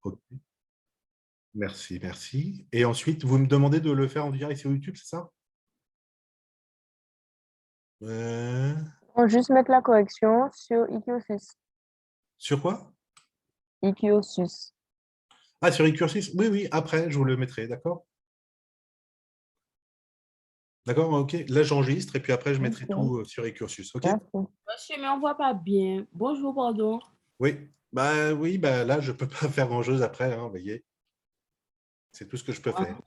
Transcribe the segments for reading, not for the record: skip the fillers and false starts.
Ok. Merci, merci. Et ensuite, vous me demandez de le faire en direct sur YouTube, c'est ça? Euh, On va juste mettre la correction sur Iciosus. Sur quoi? Iciosus. Ah, sur e-cursus? Oui, oui, après, je vous le mettrai, d'accord? D'accord, ok. Là, j'enregistre et puis après, je mettrai Ok, tout sur e-cursus, ok? merci. Monsieur, mais on ne voit pas bien. Bonjour, pardon. Oui, bah là, je ne peux pas faire grand-chose après, hein, vous voyez. C'est tout ce que je peux faire.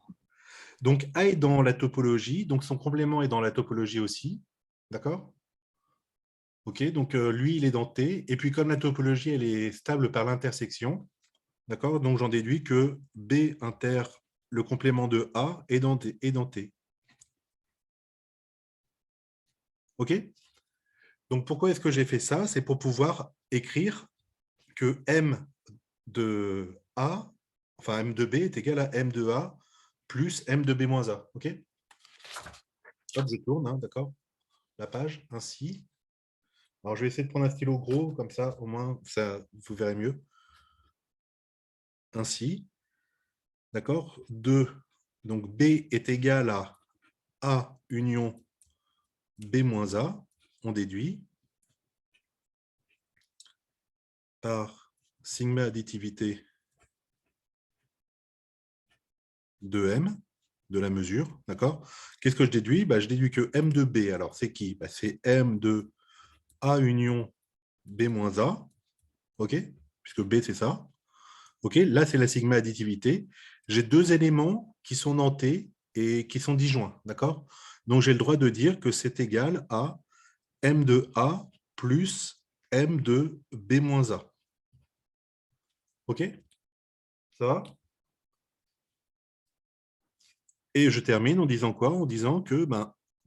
Donc, A est dans la topologie, donc son complément est dans la topologie aussi, d'accord? Ok, donc lui, il est dans T, et puis comme la topologie, elle est stable par l'intersection, d'accord? Donc, j'en déduis que B inter le complément de A est dans T. Est dans T. Ok? Donc, pourquoi est-ce que j'ai fait ça? C'est pour pouvoir écrire que M de A, enfin M de B est égal à M de A plus M de B moins A. Ok? Hop, je tourne, hein, d'accord? La page, ainsi. Alors, je vais essayer de prendre un stylo gros, comme ça, au moins, ça, vous verrez mieux. Ainsi, d'accord? 2, donc B est égal à A union B moins A, on déduit par sigma additivité de M, de la mesure, d'accord? Qu'est-ce que je déduis? Je déduis que M de B, alors c'est qui? C'est M de A union B moins A, ok? Puisque B, c'est ça. Ok, là, c'est la sigma additivité. J'ai deux éléments qui sont nantais et qui sont disjoints, d'accord? Donc, j'ai le droit de dire que c'est égal à M de A plus M de B moins A. Ok? Ça va? Et je termine en disant quoi? En disant que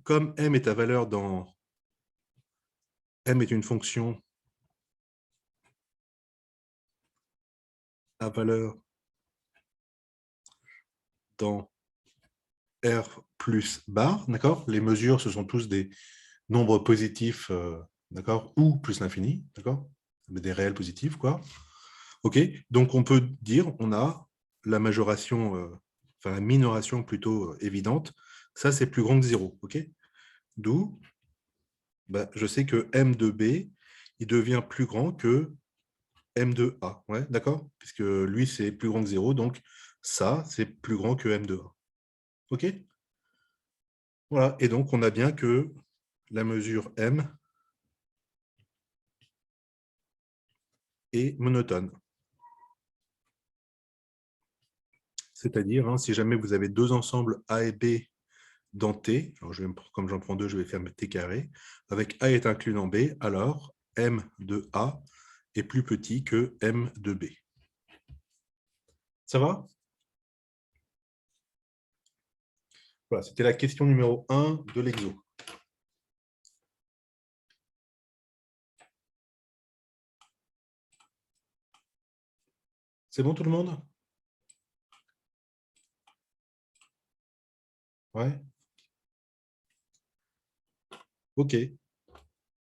comme M est à valeur dans... M est une fonction à valeur dans R plus bar, d'accord? Les mesures, ce sont tous des nombres positifs, d'accord? Ou plus l'infini, d'accord? Des réels positifs, quoi. OK? Donc, on peut dire, on a la majoration, enfin la minoration plutôt évidente. Ça, c'est plus grand que 0, OK? D'où, je sais que M de B, il devient plus grand que M de A, ouais, d'accord? Puisque lui, c'est plus grand que 0, donc ça, c'est plus grand que M de A. OK? Voilà, et donc on a bien que la mesure M est monotone. C'est-à-dire, hein, si jamais vous avez deux ensembles A et B dans T, alors comme j'en prends deux, je vais faire T carré, avec A est inclus dans B, alors M de A est plus petit que M de B. Ça va? Voilà, c'était la question numéro 1 de l'exo. C'est bon tout le monde? Ouais. OK.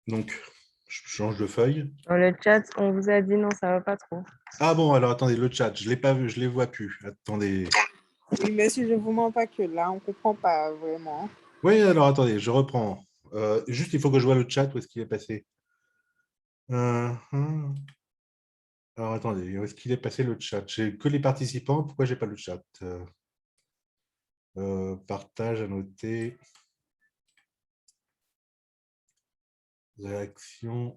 Donc, je change de feuille. Dans le chat, on vous a dit non, ça va pas trop. Ah bon, alors attendez, le chat, je ne l'ai pas vu, je ne les vois plus. Attendez. Oui, monsieur, je ne vous mens pas que là, on ne comprend pas vraiment. Oui, alors attendez, je reprends. Juste, il faut que je vois le chat, où est-ce qu'il est passé. Alors attendez, où est-ce qu'il est passé le chat? J'ai que les participants, pourquoi j'ai pas le chat? Partage, à noter. Réaction.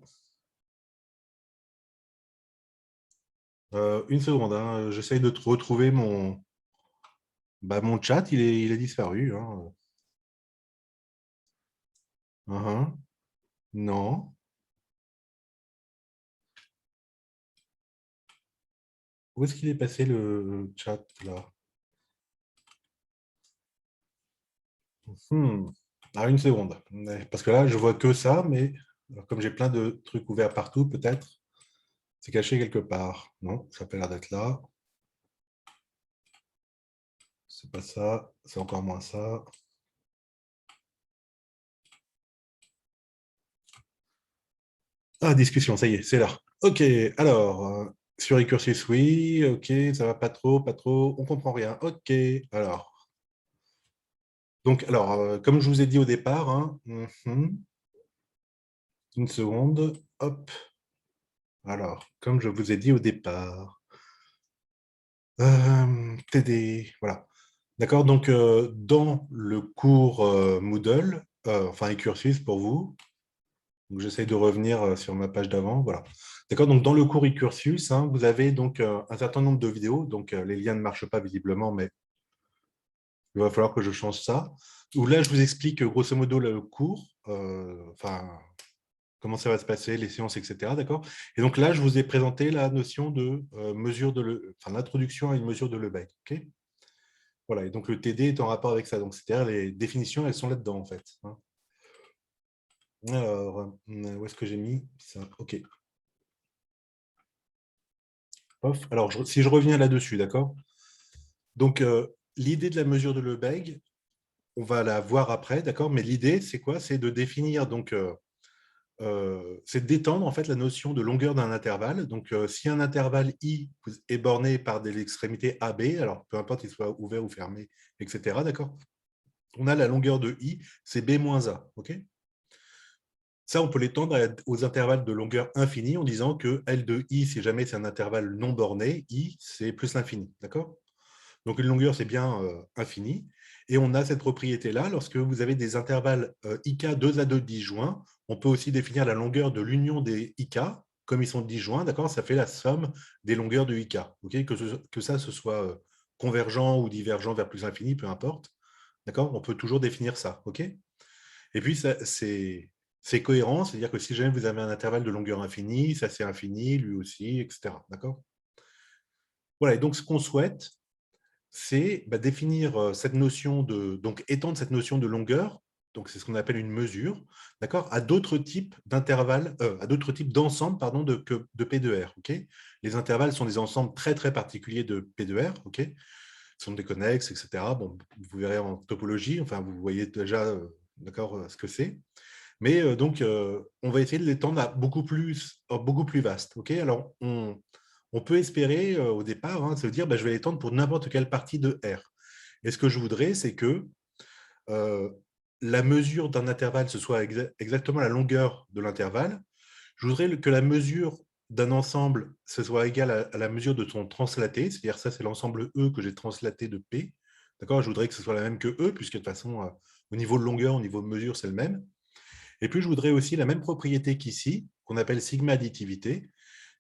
Une seconde, hein, j'essaye de retrouver mon chat, il est disparu. Hein. Non. Où est-ce qu'il est passé le chat là? Ah, une seconde. Parce que là, je vois que ça, mais comme j'ai plein de trucs ouverts partout, peut-être, c'est caché quelque part. Non, ça n'a pas l'air d'être là. C'est pas ça, c'est encore moins ça. Ah, discussion, ça y est, c'est là. Ok, alors, Sur Ecursus, oui, ok, ça va pas trop, on comprend rien. Ok, alors. Donc, alors, comme je vous ai dit au départ, hein, une seconde, hop. Alors, comme je vous ai dit au départ, TD, voilà. D'accord, donc dans le cours Moodle, enfin Ecursus pour vous, donc j'essaie de revenir sur ma page d'avant, voilà. D'accord, donc dans le cours Ecursus, hein, vous avez donc un certain nombre de vidéos, donc les liens ne marchent pas visiblement, mais il va falloir que je change ça. Où là, je vous explique grosso modo le cours, enfin comment ça va se passer, les séances, etc. D'accord. Et donc là, je vous ai présenté la notion de mesure de enfin l'introduction à une mesure de Lebesgue. Ok. Voilà. Et donc le TD est en rapport avec ça. Donc c'est-à-dire les définitions, elles sont là-dedans en fait. Hein. Alors, où est-ce que j'ai mis ça? Ok. Off. Alors si je reviens là-dessus, d'accord. Donc l'idée de la mesure de Lebesgue, on va la voir après, d'accord. Mais l'idée, c'est quoi? C'est de définir donc c'est d'étendre en fait la notion de longueur d'un intervalle. Donc, si un intervalle I est borné par des extrémités AB, alors peu importe qu'il soit ouvert ou fermé, etc. D'accord. On a la longueur de I, c'est B moins A. Ok. Ça, on peut l'étendre aux intervalles de longueur infinie en disant que L de I, si jamais c'est un intervalle non borné, I, c'est plus l'infini. D'accord. Donc, une longueur, c'est bien infini. Et on a cette propriété-là, lorsque vous avez des intervalles IK 2 à 2 disjoints, on peut aussi définir la longueur de l'union des IK, comme ils sont disjoints, d'accord, ça fait la somme des longueurs de IK. Okay, que ça, ce soit convergent ou divergent vers plus infini, peu importe. D'accord, on peut toujours définir ça. Ok. Et puis, c'est cohérent, c'est-à-dire que si jamais vous avez un intervalle de longueur infinie, ça c'est infini, lui aussi, etc. D'accord. Voilà, et donc ce qu'on souhaite, c'est définir cette notion de, donc étendre cette notion de longueur, donc c'est ce qu'on appelle une mesure, d'accord, à d'autres types d'intervalles, à d'autres types d'ensembles, pardon, de P de R. Ok. Les intervalles sont des ensembles très très particuliers de P de R. Ok. Ils sont déconnexes, etc. Bon, vous verrez en topologie, enfin vous voyez déjà, d'accord, ce que c'est. Mais donc, on va essayer de l'étendre à beaucoup plus vaste. Ok. Alors, on peut espérer au départ se dire je vais l'étendre pour n'importe quelle partie de R. Et ce que je voudrais, c'est que la mesure d'un intervalle, ce soit exactement la longueur de l'intervalle. Je voudrais que la mesure d'un ensemble, ce soit égal à la mesure de son translaté, c'est-à-dire ça, c'est l'ensemble E que j'ai translaté de P. D'accord. Je voudrais que ce soit la même que E, puisque de toute façon, au niveau de longueur, au niveau de mesure, c'est le même. Et puis, je voudrais aussi la même propriété qu'ici, qu'on appelle sigma additivité,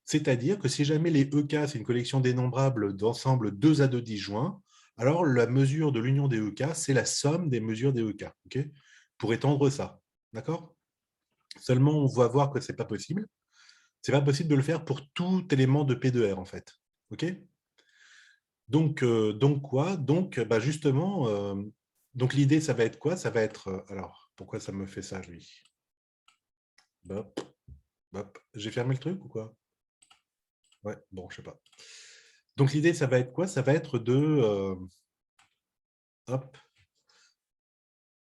c'est-à-dire que si jamais les EK, c'est une collection dénombrable d'ensembles 2 à 2 disjoints, alors la mesure de l'union des EK, c'est la somme des mesures des EK, okay, pour étendre ça. D'accord. Seulement, on va voir que ce n'est pas possible. Ce n'est pas possible de le faire pour tout élément de P de R, en fait. OK. Donc quoi? Donc, justement, donc l'idée, ça va être quoi? Ça va être... alors, pourquoi ça me fait ça, lui? Bop, bop. J'ai fermé le truc ou quoi? Ouais, bon, je sais pas. Donc l'idée, ça va être quoi? Ça va être de... hop.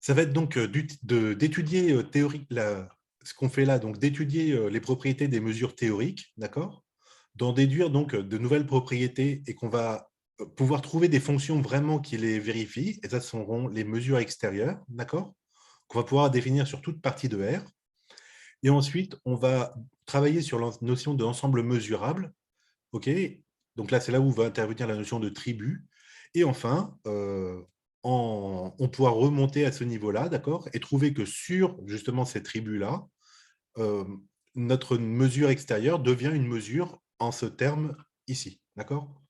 Ça va être donc d'étudier ce qu'on fait là, donc d'étudier les propriétés des mesures théoriques, d'accord? D'en déduire donc de nouvelles propriétés et qu'on va pouvoir trouver des fonctions vraiment qui les vérifient, et ça seront les mesures extérieures, d'accord? Qu'on va pouvoir définir sur toute partie de R. Et ensuite, on va travailler sur la notion d'ensemble mesurable. OK. Donc là, c'est là où va intervenir la notion de tribu. Et enfin, on pourra remonter à ce niveau-là, d'accord, et trouver que sur justement ces tribus-là, notre mesure extérieure devient une mesure en ce terme ici, d'accord?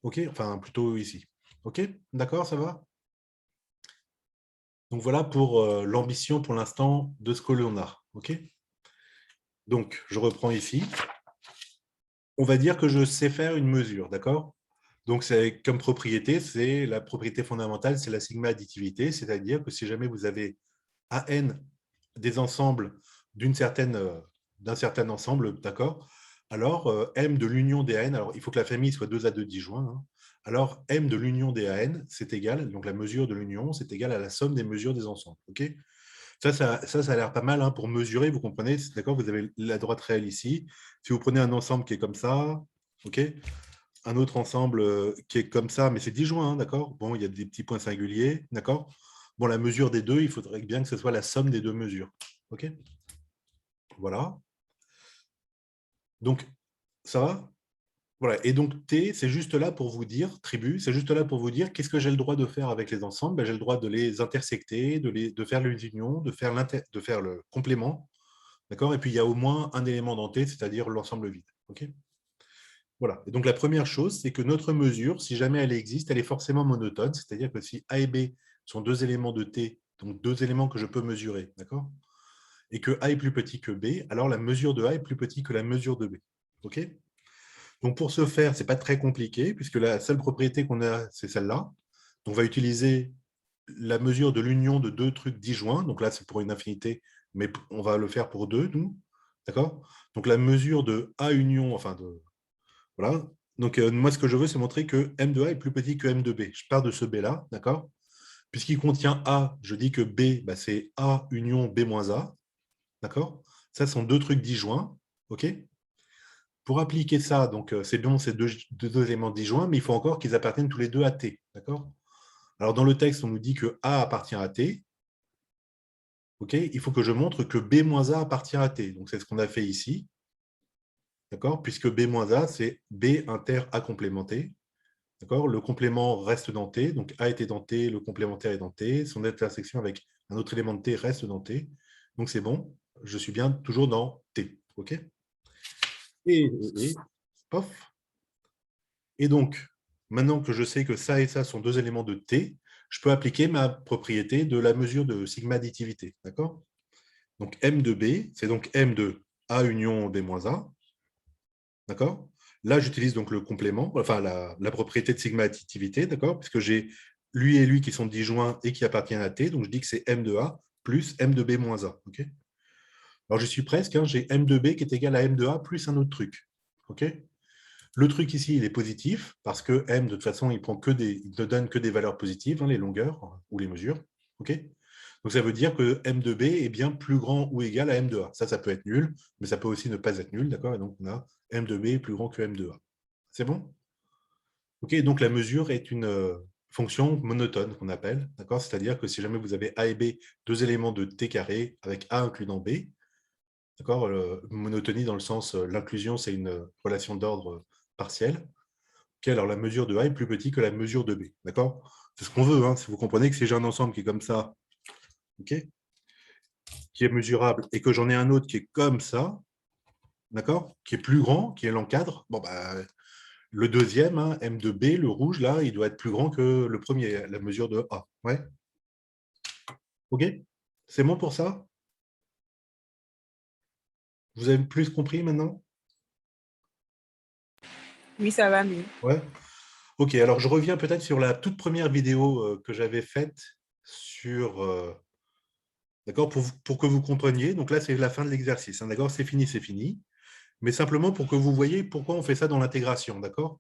OK, enfin plutôt ici. OK, d'accord, ça va? Donc voilà pour l'ambition pour l'instant de ce que l'on a. OK. Donc, je reprends ici. On va dire que je sais faire une mesure, d'accord? Donc, c'est comme propriété, c'est la propriété fondamentale, c'est la sigma additivité, c'est-à-dire que si jamais vous avez AN des ensembles d'un certain ensemble, d'accord? Alors, M de l'union des AN, alors il faut que la famille soit 2 à 2 disjoints, hein. Alors, M de l'union des AN, c'est égal, donc la mesure de l'union, c'est égal à la somme des mesures des ensembles, ok? Ça a l'air pas mal hein, pour mesurer, vous comprenez, d'accord? Vous avez la droite réelle ici. Si vous prenez un ensemble qui est comme ça, OK? Un autre ensemble qui est comme ça, mais c'est disjoint, hein, d'accord? Bon, il y a des petits points singuliers, d'accord? Bon, la mesure des deux, il faudrait bien que ce soit la somme des deux mesures. OK? Voilà. Donc, ça va? Voilà. Et donc, T, c'est juste là pour vous dire, tribu, c'est juste là pour vous dire qu'est-ce que j'ai le droit de faire avec les ensembles? Ben, j'ai le droit de les intersecter, de faire les unions, de faire le complément. D'accord? Et puis, il y a au moins un élément dans T, c'est-à-dire l'ensemble vide. OK? Voilà. Et donc, la première chose, c'est que notre mesure, si jamais elle existe, elle est forcément monotone. C'est-à-dire que si A et B sont deux éléments de T, donc deux éléments que je peux mesurer, d'accord? Et que A est plus petit que B, alors la mesure de A est plus petite que la mesure de B. OK? Donc, pour ce faire, ce n'est pas très compliqué, puisque la seule propriété qu'on a, c'est celle-là. On va utiliser la mesure de l'union de deux trucs disjoints. Donc là, c'est pour une infinité, mais on va le faire pour deux, nous. D'accord? Donc, la mesure de A union, enfin, voilà. Donc, moi, ce que je veux, c'est montrer que M de A est plus petit que M de B. Je pars de ce B-là, d'accord? Puisqu'il contient A, je dis que B, bah, c'est A union B moins A. D'accord? Ça sont deux trucs disjoints. OK? Pour appliquer ça, donc c'est bon, c'est deux éléments disjoints, mais il faut encore qu'ils appartiennent tous les deux à T. D'accord? Alors, dans le texte, on nous dit que A appartient à T. OK? Il faut que je montre que B moins A appartient à T. Donc, c'est ce qu'on a fait ici. D'accord? Puisque B moins A, c'est B inter A complémenté. D'accord? Le complément reste dans T. Donc, A était dans T, le complémentaire est dans T. Son intersection avec un autre élément de T reste dans T. Donc, c'est bon. Je suis bien toujours dans T. OK? Et pof. Et donc, maintenant que je sais que ça et ça sont deux éléments de T, je peux appliquer ma propriété de la mesure de sigma additivité. D'accord? Donc, M de B, c'est donc M de A union B moins A. D'accord? Là, j'utilise donc le complément, enfin la propriété de sigma additivité, d'accord? Puisque j'ai lui et lui qui sont disjoints et qui appartiennent à T, donc je dis que c'est M de A plus M de B moins A. OK? Alors, je suis presque, hein, j'ai M de B qui est égal à M de A plus un autre truc. OK? Le truc ici, il est positif, parce que M, de toute façon, il ne donne que des valeurs positives, hein, les longueurs ou les mesures. OK? Donc, ça veut dire que M de B est bien plus grand ou égal à M de A. Ça peut être nul, mais ça peut aussi ne pas être nul, d'accord? Et donc, on a M de B est plus grand que M de A. C'est bon? OK, donc la mesure est une fonction monotone qu'on appelle, d'accord? C'est-à-dire que si jamais vous avez A et B, deux éléments de T carré, avec A inclus dans B, d'accord? Monotonie dans le sens, l'inclusion, c'est une relation d'ordre partiel. OK, alors la mesure de A est plus petite que la mesure de B, d'accord? C'est ce qu'on veut, hein, si vous comprenez que si j'ai un ensemble qui est comme ça, OK, qui est mesurable, et que j'en ai un autre qui est comme ça, d'accord, qui est plus grand, qui est l'encadre, bon, bah, le deuxième, hein, M de B, le rouge, là, il doit être plus grand que le premier, la mesure de A. Ouais. OK? C'est bon pour ça? Vous avez plus compris maintenant? Oui, ça va mieux. Ouais. OK, alors je reviens peut-être sur la toute première vidéo que j'avais faite sur... d'accord, pour que vous compreniez. Donc là, c'est la fin de l'exercice. Hein, d'accord, c'est fini, c'est fini. Mais simplement pour que vous voyez pourquoi on fait ça dans l'intégration. D'accord?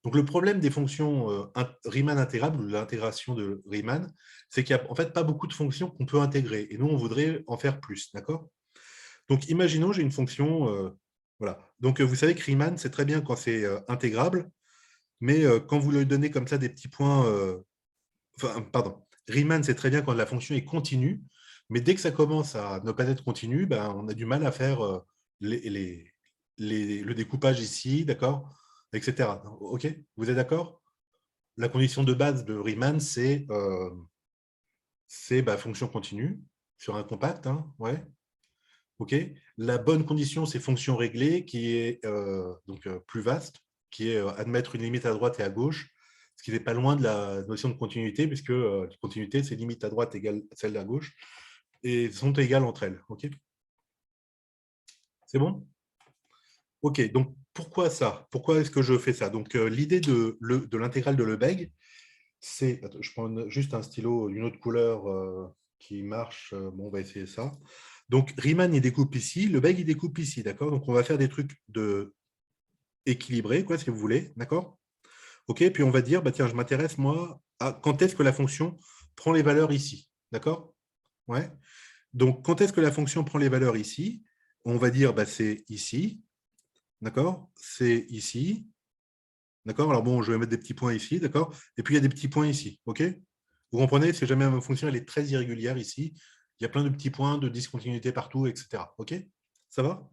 Donc le problème des fonctions Riemann intégrables, ou l'intégration de Riemann, c'est qu'il n'y a en fait pas beaucoup de fonctions qu'on peut intégrer. Et nous, on voudrait en faire plus. D'accord? Donc imaginons, j'ai une fonction... voilà. Donc vous savez que Riemann, c'est très bien quand c'est intégrable, mais quand vous lui donnez comme ça des petits points... enfin, pardon. Riemann, c'est très bien quand la fonction est continue, mais dès que ça commence à ne pas être continu, ben, on a du mal à faire le découpage ici, d'accord, etc. OK? Vous êtes d'accord? La condition de base de Riemann, c'est fonction continue sur un compact. Hein, ouais. OK? La bonne condition, c'est fonction réglée, qui est plus vaste, qui est admettre une limite à droite et à gauche, ce qui n'est pas loin de la notion de continuité, puisque la continuité, c'est limite à droite égale celle à gauche, et sont égales entre elles. OK? C'est bon? OK, donc pourquoi ça? Pourquoi est-ce que je fais ça? Donc l'idée de l'intégrale de Lebesgue, c'est... Je prends juste un stylo d'une autre couleur qui marche. Bon, on va essayer ça. Donc Riemann, il découpe ici, Lebesgue, il découpe ici, d'accord? Donc on va faire des trucs équilibrés, quoi, si vous voulez, d'accord? OK, puis on va dire, bah, tiens, je m'intéresse, moi, à quand est-ce que la fonction prend les valeurs ici, d'accord? Ouais. Donc, quand est-ce que la fonction prend les valeurs ici? On va dire, bah, c'est ici, d'accord? C'est ici, d'accord? Alors bon, je vais mettre des petits points ici, d'accord? Et puis, il y a des petits points ici, OK? Vous comprenez? Si jamais ma fonction elle est très irrégulière ici, il y a plein de petits points de discontinuité partout, etc. OK? Ça va?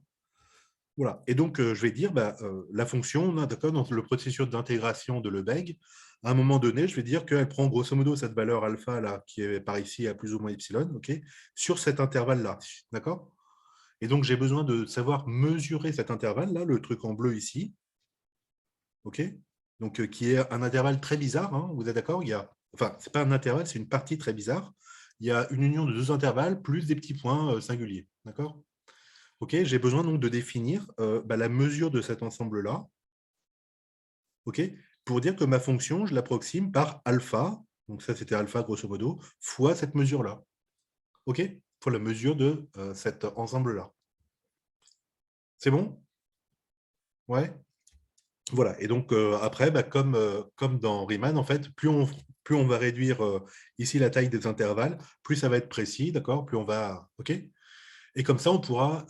Voilà. Et donc, je vais dire, bah, la fonction, d'accord, dans le processus d'intégration de Lebesgue, à un moment donné, je vais dire qu'elle prend grosso modo cette valeur alpha là, qui est par ici à plus ou moins epsilon, OK, sur cet intervalle-là, d'accord? Et donc, j'ai besoin de savoir mesurer cet intervalle-là, le truc en bleu ici, OK? Donc, qui est un intervalle très bizarre, hein, vous êtes d'accord? Enfin, ce n'est pas un intervalle, c'est une partie très bizarre. Il y a une union de deux intervalles plus des petits points singuliers, d'accord? OK, j'ai besoin donc de définir bah, la mesure de cet ensemble-là, OK, pour dire que ma fonction, je l'approxime par alpha, donc ça c'était alpha grosso modo, fois cette mesure-là, OK, fois la mesure de cet ensemble-là. C'est bon? Ouais. Voilà, et donc après, bah, comme dans Riemann, en fait, plus on va réduire ici la taille des intervalles, plus ça va être précis, d'accord? Plus on va... OK? Et comme ça, on pourra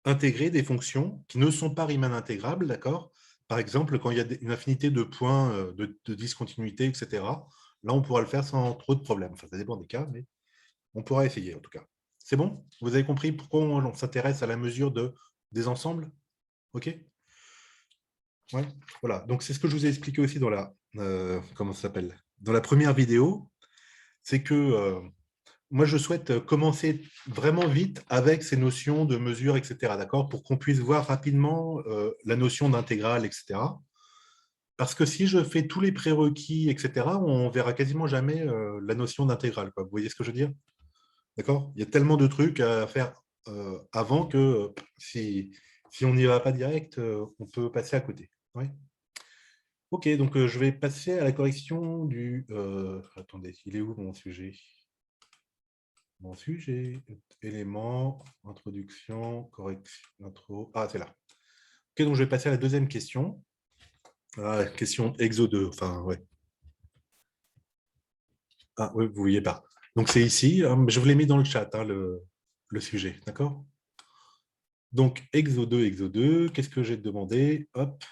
intégrer des fonctions qui ne sont pas Riemann intégrables, d'accord? Par exemple, quand il y a une infinité de points de discontinuité, etc., là, on pourra le faire sans trop de problèmes. Enfin, ça dépend des cas, mais on pourra essayer, en tout cas. C'est bon? Vous avez compris pourquoi on s'intéresse à la mesure des ensembles? OK? Ouais, voilà. Donc, c'est ce que je vous ai expliqué aussi dans la, comment ça s'appelle? Dans la première vidéo, c'est que moi, je souhaite commencer vraiment vite avec ces notions de mesure, etc., d'accord, pour qu'on puisse voir rapidement la notion d'intégrale, etc. Parce que si je fais tous les prérequis, etc., on verra quasiment jamais la notion d'intégrale, quoi. Vous voyez ce que je veux dire? D'accord? Il y a tellement de trucs à faire avant que si on n'y va pas direct, on peut passer à côté. Ouais. Ok, donc je vais passer à la correction du... attendez, il est où mon sujet? Mon sujet, élément, introduction, correction, intro. Ah, c'est là. Ok, donc je vais passer à la deuxième question. Ah, question exo 2, enfin, ouais. Ah, oui, vous ne voyez pas. Donc c'est ici, je vous l'ai mis dans le chat, hein, le sujet, d'accord? Donc exo 2, qu'est-ce que j'ai demandé? Hop.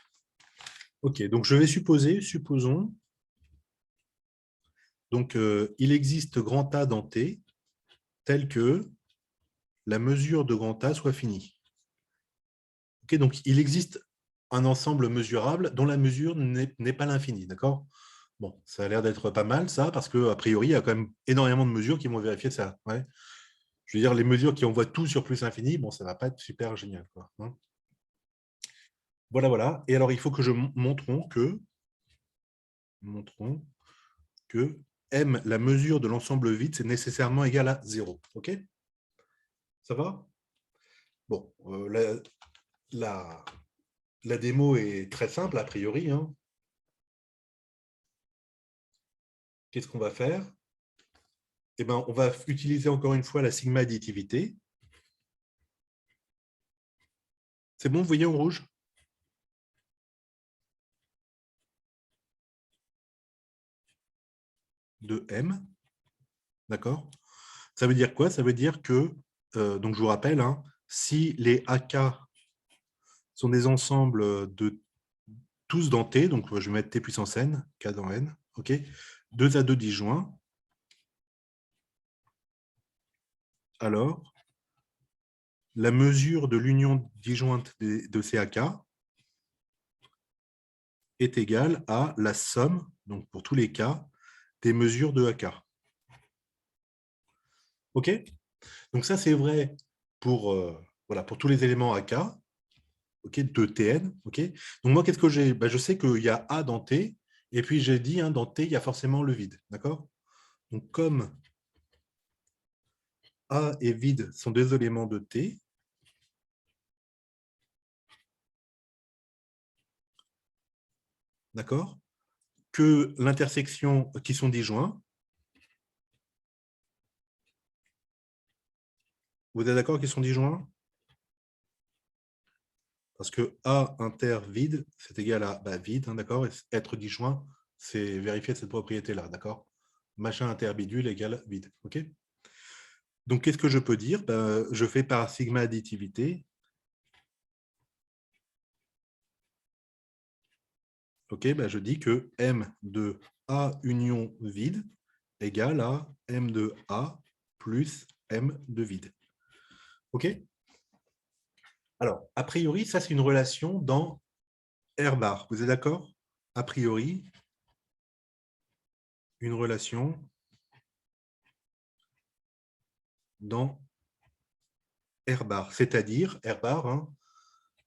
Ok, donc je vais supposons, donc il existe grand A dans T, tel que la mesure de grand A soit finie. Okay, donc, il existe un ensemble mesurable dont la mesure n'est pas l'infini, d'accord? Bon, ça a l'air d'être pas mal, ça, parce qu'a priori, il y a quand même énormément de mesures qui vont vérifier ça. Ouais. Je veux dire, les mesures qui envoient tout sur plus infini, bon, ça ne va pas être super génial, quoi, hein. Voilà, voilà. Et alors, il faut que montrons que M, la mesure de l'ensemble vide, c'est nécessairement égal à 0. OK? Ça va? Bon, la démo est très simple, a priori, hein. Qu'est-ce qu'on va faire? Eh ben, on va utiliser encore une fois la sigma additivité. C'est bon, vous voyez en rouge? De M. D'accord? Ça veut dire quoi? Ça veut dire que, donc je vous rappelle, hein, si les AK sont des ensembles de tous dans T, donc je vais mettre T puissance N, K dans N, ok? 2 à 2 disjoints, alors la mesure de l'union disjointe de ces AK est égale à la somme, donc pour tous les cas, des mesures de AK. OK? Donc ça, c'est vrai pour, voilà, pour tous les éléments AK, OK, de Tn. OK? Donc moi, qu'est-ce que j'ai? Ben, je sais qu'il y a A dans T, et puis j'ai dit, hein, dans T, il y a forcément le vide. D'accord? Donc comme A et vide sont des éléments de T, d'accord, que l'intersection qui sont disjoints, vous êtes d'accord qu'ils sont disjoints? Parce que A inter vide, c'est égal à vide, hein, d'accord? Et être disjoint, c'est vérifier cette propriété-là, d'accord? Machin inter bidule égale vide, ok? Donc, qu'est-ce que je peux dire? Ben, je fais par sigma additivité. Ok, ben, je dis que M de A union vide égale à M de A plus M de vide. Ok? Alors, a priori, ça, c'est une relation dans R bar. Vous êtes d'accord? A priori, une relation dans R bar, c'est-à-dire R bar, hein,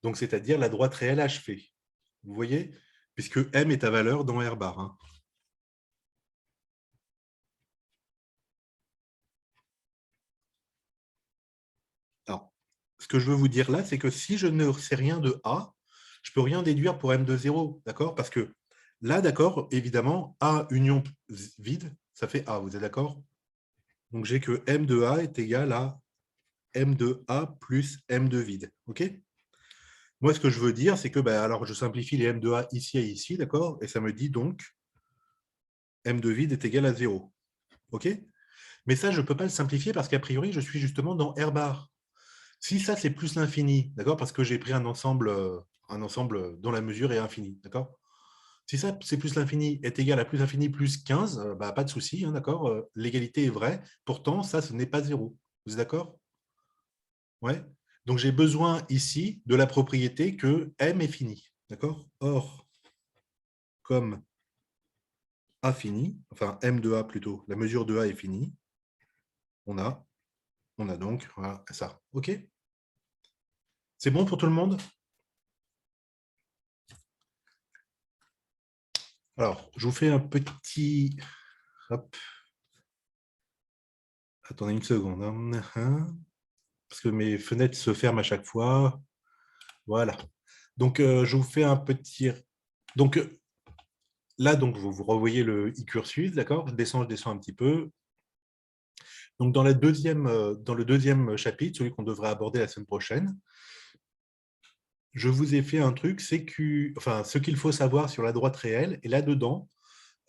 donc c'est-à-dire la droite réelle achevée. Vous voyez? Puisque M est à valeur dans R bar. Hein. Alors, ce que je veux vous dire là, c'est que si je ne sais rien de A, je ne peux rien déduire pour M de 0, d'accord? Parce que là, d'accord, évidemment, A union vide, ça fait A, vous êtes d'accord? Donc, j'ai que M de A est égal à M de A plus M de vide, ok? Moi, ce que je veux dire, c'est que, ben, alors, je simplifie les M de A ici et ici, d'accord? Et ça me dit donc M de vide est égal à 0, ok? Mais ça, je ne peux pas le simplifier parce qu'a priori, je suis justement dans R bar. Si ça, c'est plus l'infini, d'accord? Parce que j'ai pris un ensemble dont la mesure est infinie, d'accord? Si ça, c'est plus l'infini, est égal à plus l'infini plus 15, bah, pas de souci, hein, d'accord? L'égalité est vraie. Pourtant, ça, ce n'est pas 0. Vous êtes d'accord? Ouais. Donc, j'ai besoin ici de la propriété que M est fini, d'accord? Or, comme A fini, enfin M de A plutôt, la mesure de A est finie, on a donc voilà, ça. OK? C'est bon pour tout le monde? Alors, je vous fais un petit... Hop. Attendez une seconde. Hein. Parce que mes fenêtres se ferment à chaque fois. Voilà. Donc, je vous fais un petit... Donc, là, donc, vous revoyez le e-cursus, d'accord? Je descends un petit peu. Donc, dans le deuxième chapitre, celui qu'on devrait aborder la semaine prochaine, je vous ai fait un truc, enfin, ce qu'il faut savoir sur la droite réelle. Et là-dedans,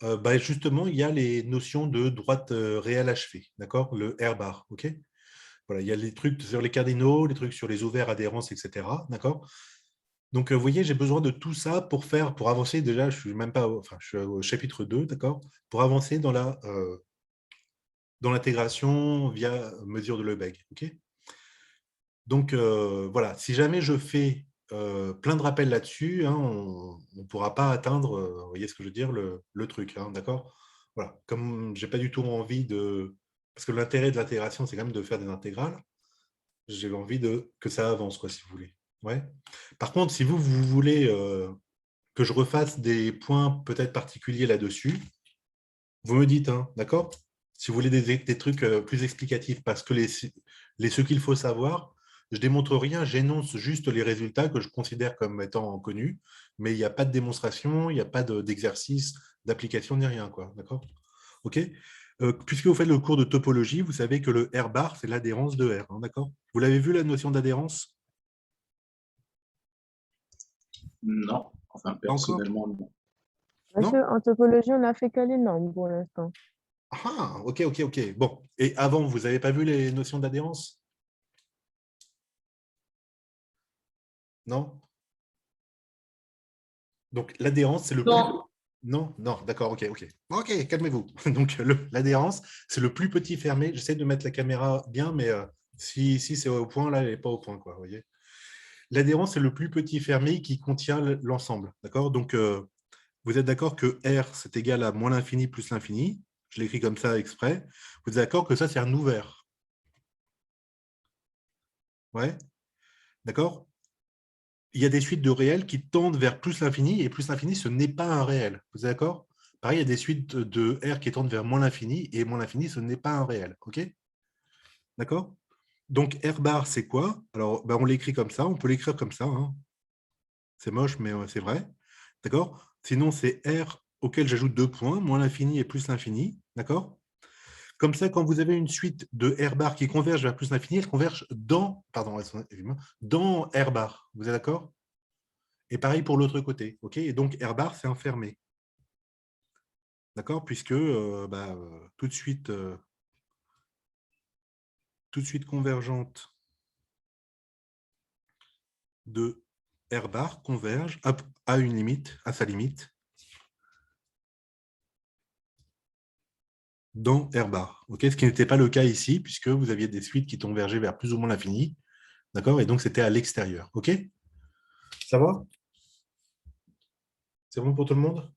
bah, justement, il y a les notions de droite réelle achevée, d'accord? Le R bar, ok? Voilà, il y a les trucs sur les cardinaux, les trucs sur les ouverts, adhérence, etc. D'accord? Donc, vous voyez, j'ai besoin de tout ça pour avancer. Déjà, je suis même pas, enfin, je suis au chapitre 2, d'accord? Pour avancer dans l'intégration via mesure de Lebesgue, ok? Donc, voilà, si jamais je fais plein de rappels là-dessus, hein, on ne pourra pas atteindre, vous voyez ce que je veux dire, le truc, hein, d'accord? Voilà, comme je n'ai pas du tout envie de... Parce que l'intérêt de l'intégration, c'est quand même de faire des intégrales. J'ai envie que ça avance, quoi, si vous voulez. Ouais. Par contre, si vous voulez que je refasse des points peut-être particuliers là-dessus, vous me dites, hein, d'accord? Si vous voulez des trucs plus explicatifs, parce que ce qu'il faut savoir, je ne démontre rien, j'énonce juste les résultats que je considère comme étant connus, mais il n'y a pas de démonstration, il n'y a pas d'exercice, d'application ni rien, quoi, d'accord? OK? Puisque vous faites le cours de topologie, vous savez que le R bar, c'est l'adhérence de R, hein, d'accord? Vous l'avez vu, la notion d'adhérence? Non, enfin Pas encore? personnellement, non. Non? Monsieur, en topologie, on n'a fait que les normes pour l'instant. Ah, OK, OK, OK. Bon, et avant, vous n'avez pas vu les notions d'adhérence? Non? Donc, l'adhérence, c'est le plus... Non, Non, non, d'accord, ok, ok. Ok, calmez-vous. Donc, l'adhérence, c'est le plus petit fermé. J'essaie de mettre la caméra bien, mais si c'est au point, là, elle n'est pas au point, quoi, vous voyez. L'adhérence, c'est le plus petit fermé qui contient l'ensemble, d'accord? Donc, vous êtes d'accord que R, c'est égal à moins l'infini plus l'infini. Je l'écris comme ça exprès. Vous êtes d'accord que ça, c'est un ouvert. Ouais, d'accord? Il y a des suites de réels qui tendent vers plus l'infini, et plus l'infini, ce n'est pas un réel. Vous êtes d'accord? Pareil, il y a des suites de R qui tendent vers moins l'infini, et moins l'infini, ce n'est pas un réel. OK? D'accord? Donc, R bar, c'est quoi? Alors, ben, on l'écrit comme ça, on peut l'écrire comme ça. Hein. C'est moche, mais c'est vrai. D'accord? Sinon, c'est R auquel j'ajoute 2 points, moins l'infini et plus l'infini. D'accord? Comme ça, quand vous avez une suite de R bar qui converge vers plus l'infini, elle converge dans R bar. Vous êtes d'accord? Et pareil pour l'autre côté. OK? Et donc, R bar, c'est un fermé. D'accord? Puisque tout de suite, tout de suite convergente de R bar converge à une limite, à sa limite, dans R bar. Okay, ce qui n'était pas le cas ici, puisque vous aviez des suites qui convergeaient vers plus ou moins l'infini. D'accord? Et donc, c'était à l'extérieur. OK? Ça va? C'est bon pour tout le monde?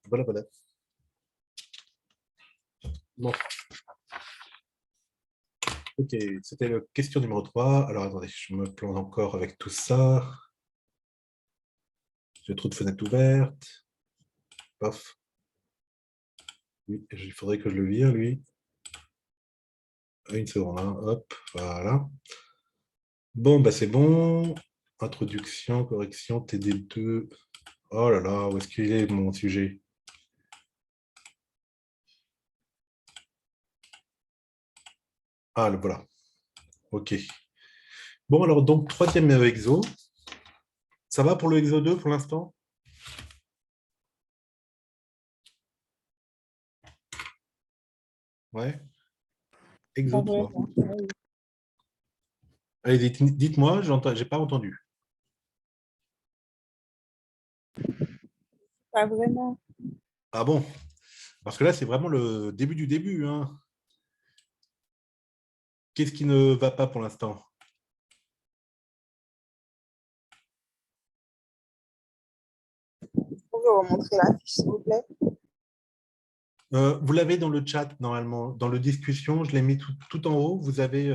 Voilà, voilà. Bon. OK, c'était la question numéro 3. Alors, attendez, je me plante encore avec tout ça. J'ai trop de fenêtres ouvertes. Paf. Oui, il faudrait que je le vire, lui. Une seconde, hein. Hop, voilà. Bon, bah c'est bon. Introduction, correction, TD2. Oh là là, où est-ce qu'il est, mon sujet? Ah, le voilà. OK. Bon, alors, donc, troisième exo. Ça va pour le exo 2 pour l'instant? Ouais. Exo Pas 3. vraiment. Allez, dites-moi, j'ai pas entendu. Pas vraiment. Ah bon? Parce que là, c'est vraiment le début du début, hein. Qu'est-ce qui ne va pas pour l'instant? Vous pouvez remontrer la fiche, s'il vous plaît? Vous l'avez dans le chat, normalement. Dans le discussion, je l'ai mis tout en haut. Vous avez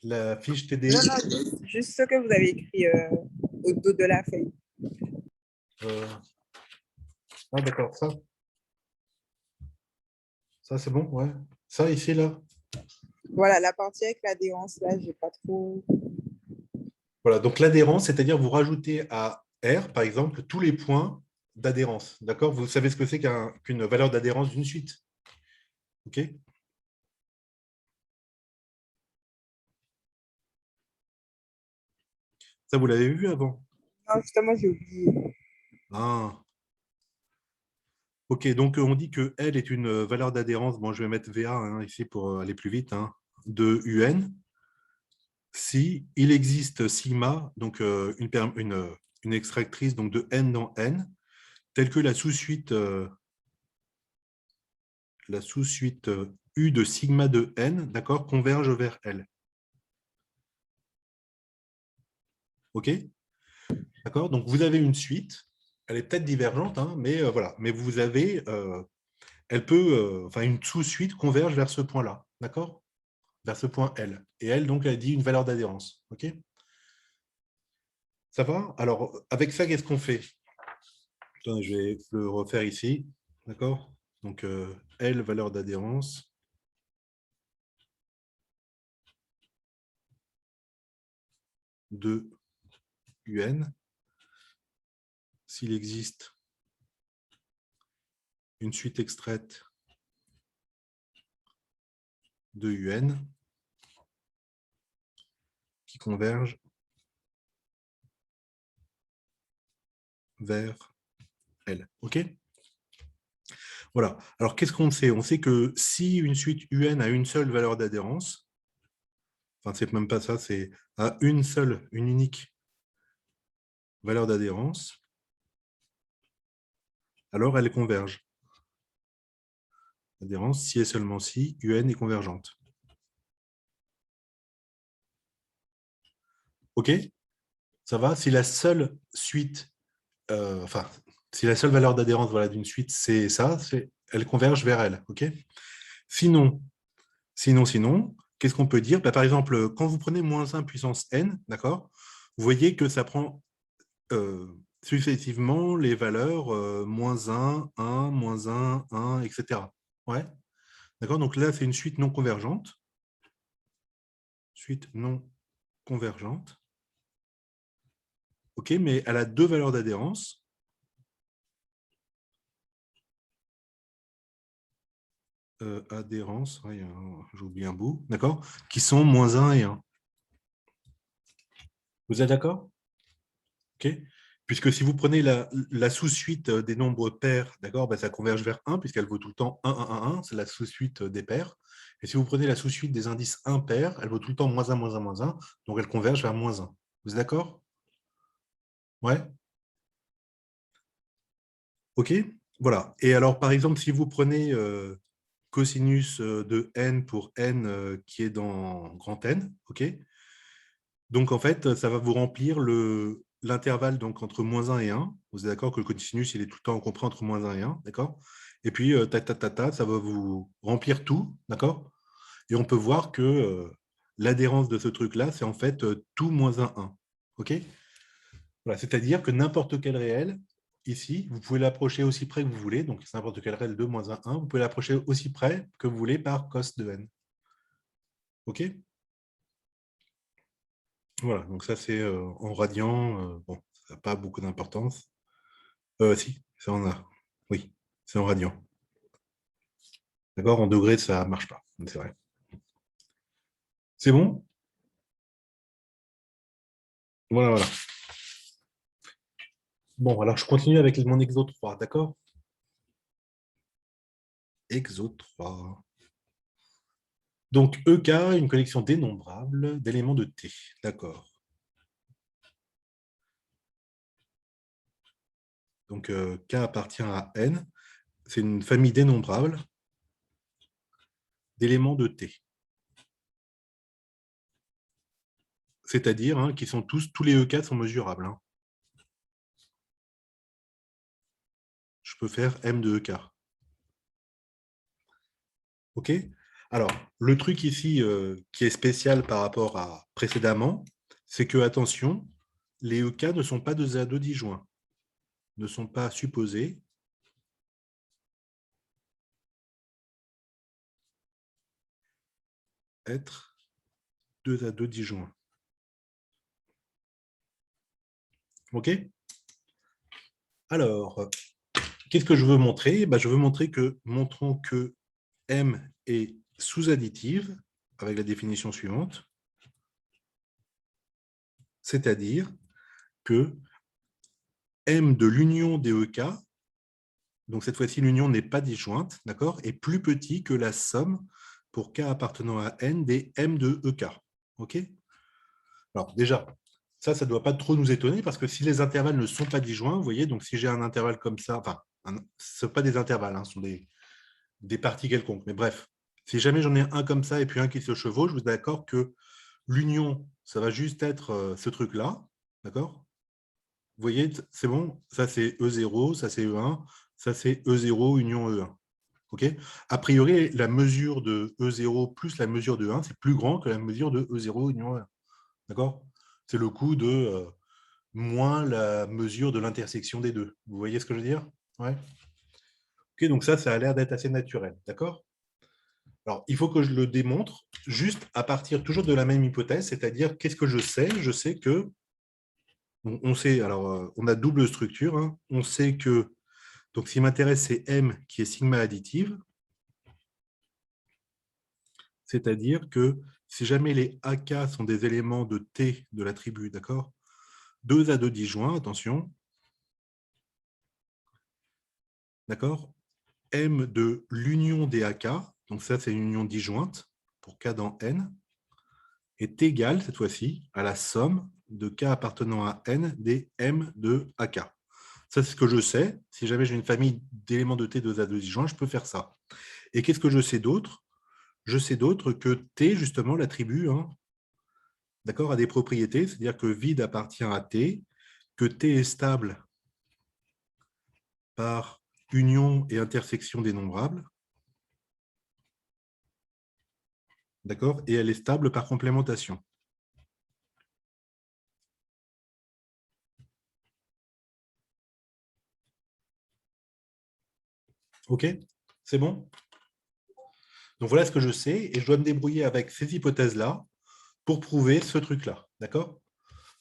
la fiche TD. Non, non, juste ce que vous avez écrit au dos de la feuille. Ah, d'accord, ça. Ça, c'est bon, ouais. Ça, ici, là. Voilà, la partie avec l'adhérence, là, j'ai pas trop. Voilà, donc l'adhérence, c'est-à-dire vous rajoutez à R, par exemple, tous les points d'adhérence. D'accord? Vous savez ce que c'est qu'une valeur d'adhérence d'une suite. OK? Ça, vous l'avez vu avant? Non, justement, j'ai oublié. Ah. OK, donc on dit que L est une valeur d'adhérence. Bon, je vais mettre VA hein, ici pour aller plus vite, hein, de UN. Si il existe sigma, donc une extractrice donc de n dans n, telle que la sous-suite U de sigma de n, d'accord, converge vers L. OK? D'accord? Donc vous avez une suite, elle est peut-être divergente, hein, mais voilà, mais vous avez, elle peut, enfin une sous-suite converge vers ce point-là, d'accord? Vers ce point L. Et L, donc, elle dit une valeur d'adhérence. OK? Ça va? Alors, avec ça, qu'est-ce qu'on fait? Attendez, je vais le refaire ici. D'accord? Donc, L, valeur d'adhérence. De UN. S'il existe une suite extraite de UN qui converge vers L. OK? Voilà. Alors, qu'est-ce qu'on sait? On sait que si une suite UN a une seule valeur d'adhérence, enfin, c'est même pas ça, c'est à une unique valeur d'adhérence, alors elle converge. Adhérence si et seulement si UN est convergente. OK? Ça va? Si la seule suite, enfin, si la seule valeur d'adhérence voilà, d'une suite, c'est ça, elle converge vers elle. OK? Sinon, qu'est-ce qu'on peut dire? Bah, par exemple, quand vous prenez moins 1 puissance n, d'accord, vous voyez que ça prend successivement les valeurs moins 1, 1, moins 1, etc. Ouais? D'accord? Donc là, c'est une suite non convergente. Suite non convergente. OK, mais elle a deux valeurs d'adhérence. Adhérence, ouais, j'oublie un bout, d'accord, qui sont moins 1 et 1. Vous êtes d'accord? OK. Puisque si vous prenez la sous-suite des nombres pairs, d'accord, ben, ça converge vers 1, puisqu'elle vaut tout le temps 1, 1, 1, 1, c'est la sous-suite des pairs. Et si vous prenez la sous-suite des indices impairs, elle vaut tout le temps -1, -1, -1, donc elle converge vers -1. Vous êtes d'accord? Ouais. OK. Voilà. Et alors, par exemple, si vous prenez cosinus de n pour n qui est dans grand N, OK? Donc, en fait, ça va vous remplir l'intervalle entre -1 et 1. Vous êtes d'accord que le cosinus, il est tout le temps compris entre -1 et 1, d'accord? Et puis, ça va vous remplir tout, d'accord? Et on peut voir que l'adhérence de ce truc-là, c'est en fait tout -1, 1. OK? Voilà, c'est-à-dire que n'importe quel réel, ici, vous pouvez l'approcher aussi près que vous voulez, donc c'est n'importe quel réel de -1, 1, vous pouvez l'approcher aussi près que vous voulez par cos de n. OK? Voilà, donc ça c'est en radian, bon, ça n'a pas beaucoup d'importance. Si, ça en a. Oui, c'est en radian. D'accord, en degrés, ça ne marche pas, c'est vrai. C'est bon? Voilà, voilà. Bon, alors je continue avec mon exo 3, d'accord? Exo 3. Donc, EK, une collection dénombrable d'éléments de T. D'accord. Donc, K appartient à N. C'est une famille dénombrable d'éléments de T. C'est-à-dire qu'ils sont tous les EK sont mesurables. Je peux faire M de EK. OK? Alors, le truc ici qui est spécial par rapport à précédemment, c'est que, attention, les EK ne sont pas 2 à 2 disjoints, ne sont pas supposés être 2 à 2 disjoints. OK? Alors, qu'est-ce que je veux montrer? Je veux montrer que, montrons que M est sous-additive avec la définition suivante, c'est-à-dire que M de l'union des EK, donc cette fois-ci l'union n'est pas disjointe, d'accord, est plus petit que la somme pour K appartenant à N des M de EK. OK? Alors déjà, ça ne doit pas trop nous étonner parce que si les intervalles ne sont pas disjoints, vous voyez, donc si j'ai un intervalle comme ça, enfin, ce ne sont pas des intervalles, ce sont des parties quelconques, mais bref, si jamais j'en ai un comme ça et puis un qui se chevauche, je vous êtes d'accord que l'union, ça va juste être ce truc-là, d'accord? Vous voyez, c'est bon, ça c'est E0, ça c'est E1, ça c'est E0 union E1. OK? A priori, la mesure de E0 plus la mesure de 1, c'est plus grand que la mesure de E0 union E1. D'accord? C'est le coût de moins la mesure de l'intersection des deux. Vous voyez ce que je veux dire? Ouais. OK, donc ça a l'air d'être assez naturel. D'accord? Alors, il faut que je le démontre juste à partir toujours de la même hypothèse, c'est-à-dire qu'est-ce que je sais? Je sais que, on sait, alors on a double structure, on sait que, donc ce qui m'intéresse, c'est M qui est sigma additive, c'est-à-dire que si jamais les AK sont des éléments de T de l'attribut, d'accord? 2 à 2 disjoints, attention, d'accord? M de l'union des AK, donc ça c'est une union disjointe pour K dans N, est égal, cette fois-ci, à la somme de K appartenant à N des M de AK. Ça, c'est ce que je sais. Si jamais j'ai une famille d'éléments de T 2 à 2 disjoints, je peux faire ça. Et qu'est-ce que je sais d'autre? Je sais d'autre que T, justement, l'attribut, d'accord, a des propriétés, c'est-à-dire que vide appartient à T, que T est stable par union et intersection dénombrable, d'accord, et elle est stable par complémentation. OK? C'est bon? Donc, voilà ce que je sais, et je dois me débrouiller avec ces hypothèses-là pour prouver ce truc-là, d'accord?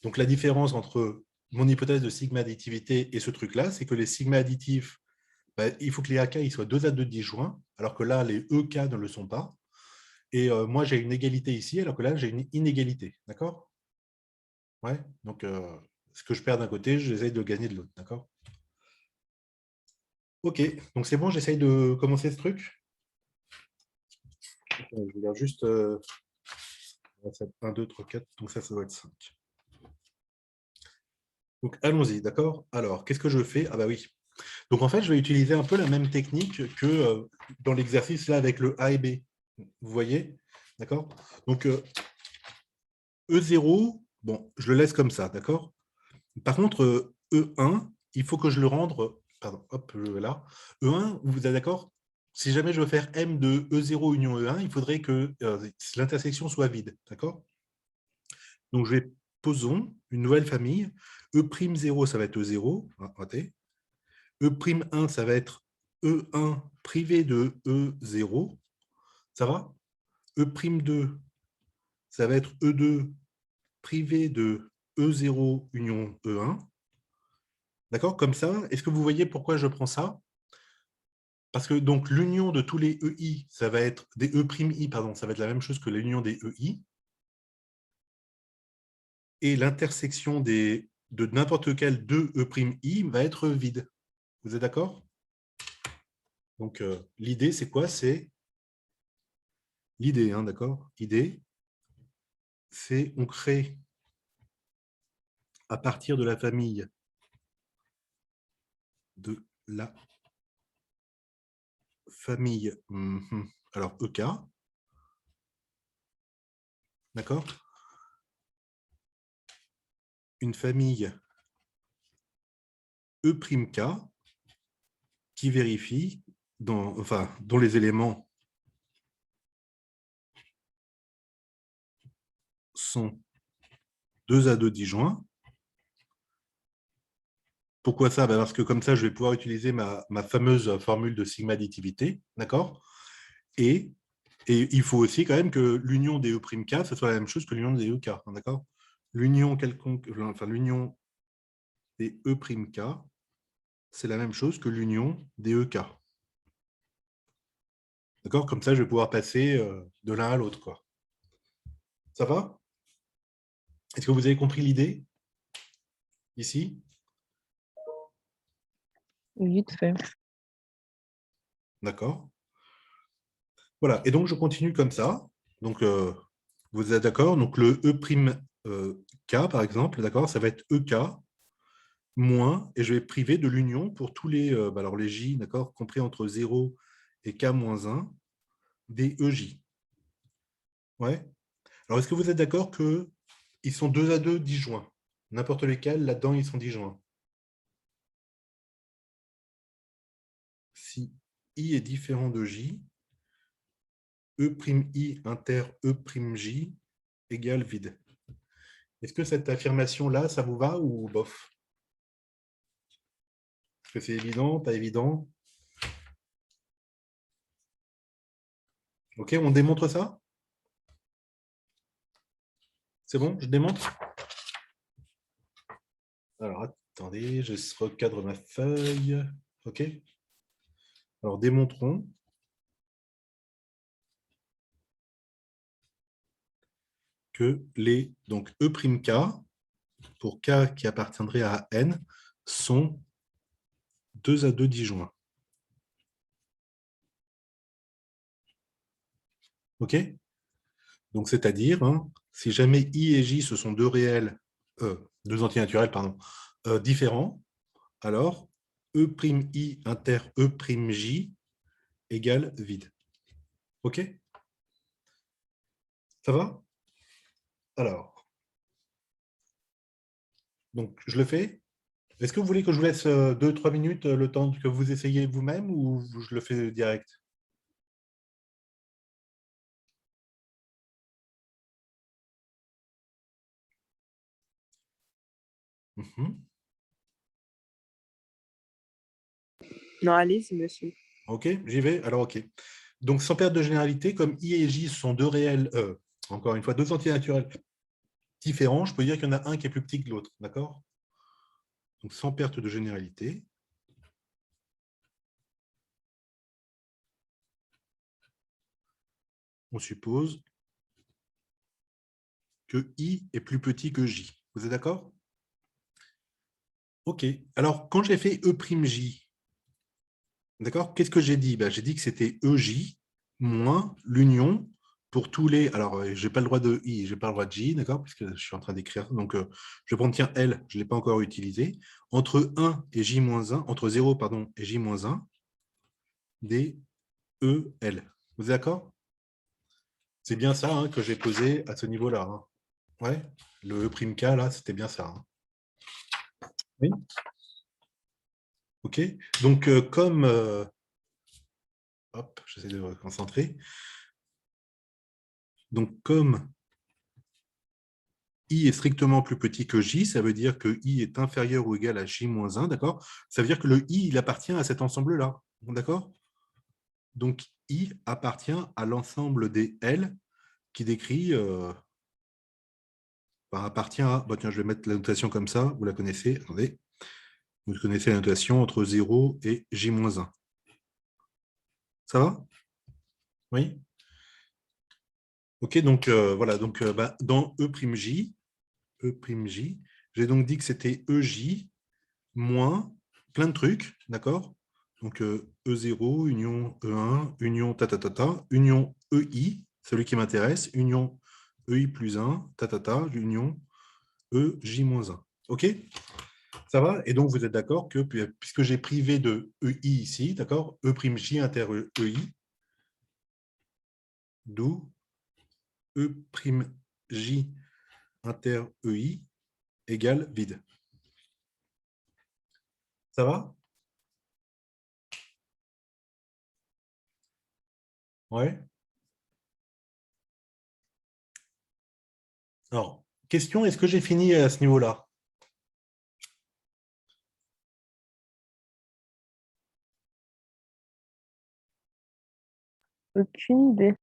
Donc, la différence entre mon hypothèse de sigma additivité et ce truc-là, c'est que les sigma additifs, il faut que les AK ils soient 2 à 2 disjoints, alors que là, les EK ne le sont pas. Et moi, j'ai une égalité ici, alors que là, j'ai une inégalité, d'accord? Ouais, donc ce que je perds d'un côté, j'essaye de gagner de l'autre, d'accord? Ok, donc c'est bon, j'essaye de commencer ce truc. Je regarde juste 1, 2, 3, 4, donc ça doit être 5. Donc allons-y, d'accord? Alors, qu'est-ce que je fais? Ah bah oui. Donc en fait, je vais utiliser un peu la même technique que dans l'exercice là avec le A et B. Vous voyez? D'accord? Donc E0, bon, je le laisse comme ça, d'accord? Par contre, E1, il faut que je le rende, pardon, hop, là. E1, vous êtes d'accord? Si jamais je veux faire M de E0 union E1, il faudrait que l'intersection soit vide, d'accord? Donc, je vais posons une nouvelle famille. E'0, ça va être E0. Raté. E'1, ça va être E1 privé de E0. Ça va? E'2, ça va être E2 privé de E0 union E1. D'accord? Comme ça, est-ce que vous voyez pourquoi je prends ça? Parce que donc l'union de tous les EI, ça va être des E', pardon, ça va être la même chose que l'union des EI. Et l'intersection de n'importe quel deux E', va être vide. Vous êtes d'accord? Donc l'idée, c'est quoi? C'est l'idée, hein, d'accord? L'idée, c'est on crée à partir de la famille de la famille, alors EK, d'accord? Une famille E'K qui vérifie, dont les éléments sont 2 à 2 disjoints. Pourquoi ça? Parce que comme ça, je vais pouvoir utiliser ma fameuse formule de sigma additivité, d'accord? Et il faut aussi quand même que l'union des E'K, ce soit la même chose que l'union des EK, d'accord? L'union quelconque, enfin l'union des E'K, c'est la même chose que l'union des EK. D'accord? Comme ça, je vais pouvoir passer de l'un à l'autre, quoi. Ça va? Est-ce que vous avez compris l'idée ici? Vite fait. D'accord. Voilà. Et donc, je continue comme ça. Donc, vous êtes d'accord? Donc, le E'K, par exemple, d'accord, ça va être EK moins, et je vais priver de l'union pour tous les, alors les J, d'accord, compris entre 0 et K moins 1, des EJ. Ouais. Alors, est-ce que vous êtes d'accord qu'ils sont 2 à 2 disjoints? N'importe lesquels, là-dedans, ils sont disjoints. Si I est différent de J, E', inter E', égale vide. Est-ce que cette affirmation-là, ça vous va ou bof? Est-ce que c'est évident, pas évident? Ok, on démontre ça? C'est bon, je démontre? Alors, attendez, je recadre ma feuille. Ok. Alors, démontrons que les donc E'K, pour K qui appartiendrait à N, sont 2 à 2 disjoints. Ok. Donc, c'est-à-dire, si jamais I et J, ce sont deux réels, deux antinaturels, pardon, différents, alors E', inter E', égale vide. OK? Ça va? Alors, donc je le fais. Est-ce que vous voulez que je vous laisse 2-3 minutes le temps que vous essayez vous-même ou je le fais direct? Mhm. Non, allez-y, monsieur. OK, j'y vais. Alors, OK. Donc, sans perte de généralité, comme I et J sont deux réels, encore une fois, deux antinaturels différents, je peux dire qu'il y en a un qui est plus petit que l'autre. D'accord? Donc, sans perte de généralité. On suppose que I est plus petit que J. Vous êtes d'accord? OK. Alors, quand j'ai fait E'J, d'accord, qu'est-ce que j'ai dit? J'ai dit que c'était EJ moins l'union pour tous les... Alors, je n'ai pas le droit de I, je n'ai pas le droit de J, d'accord, puisque je suis en train d'écrire. Donc, je vais prendre, tiens, L, je ne l'ai pas encore utilisé. Entre 1 et J-1, entre 0 pardon, et J-1, des EL. Vous êtes d'accord? C'est bien ça hein, que j'ai posé à ce niveau-là. Hein. Ouais, le E'K, là, c'était bien ça. Hein. Oui. OK. Donc, comme... hop, j'essaie de me concentrer. Donc, comme I est strictement plus petit que J, ça veut dire que I est inférieur ou égal à J-1, d'accord? Ça veut dire que le I, il appartient à cet ensemble-là, d'accord? Donc, I appartient à l'ensemble des L qui décrit... appartient à... Bon, tiens, je vais mettre la notation comme ça, vous la connaissez. Attendez. Vous connaissez la notation entre 0 et J-1. Ça va? Oui? OK, donc voilà. Donc, dans E'J, j'ai donc dit que c'était EJ moins plein de trucs, d'accord? Donc, E0, union E1, union union EI, celui qui m'intéresse, union EI plus 1, union EJ-1. OK? Ça va? Et donc, vous êtes d'accord que, puisque j'ai privé de EI ici, d'accord? E'J inter EI, d'où E'J inter EI égale vide. Ça va? Ouais. Alors, question, est-ce que j'ai fini à ce niveau-là? Aucune idée.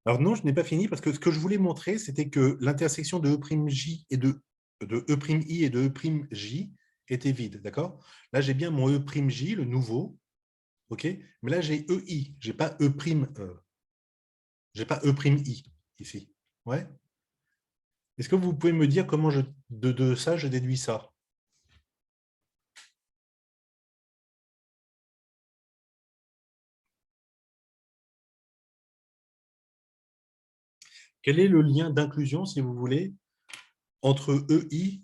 Alors non, je n'ai pas fini parce que ce que je voulais montrer, c'était que l'intersection de E'J et de E'I et de E'J était vide, d'accord? Là, j'ai bien mon E'J, le nouveau, ok? Mais là, j'ai EI, j'ai pas j'ai pas E'I ici. Ouais. Est-ce que vous pouvez me dire comment de ça, je déduis ça? Quel est le lien d'inclusion, si vous voulez, entre EI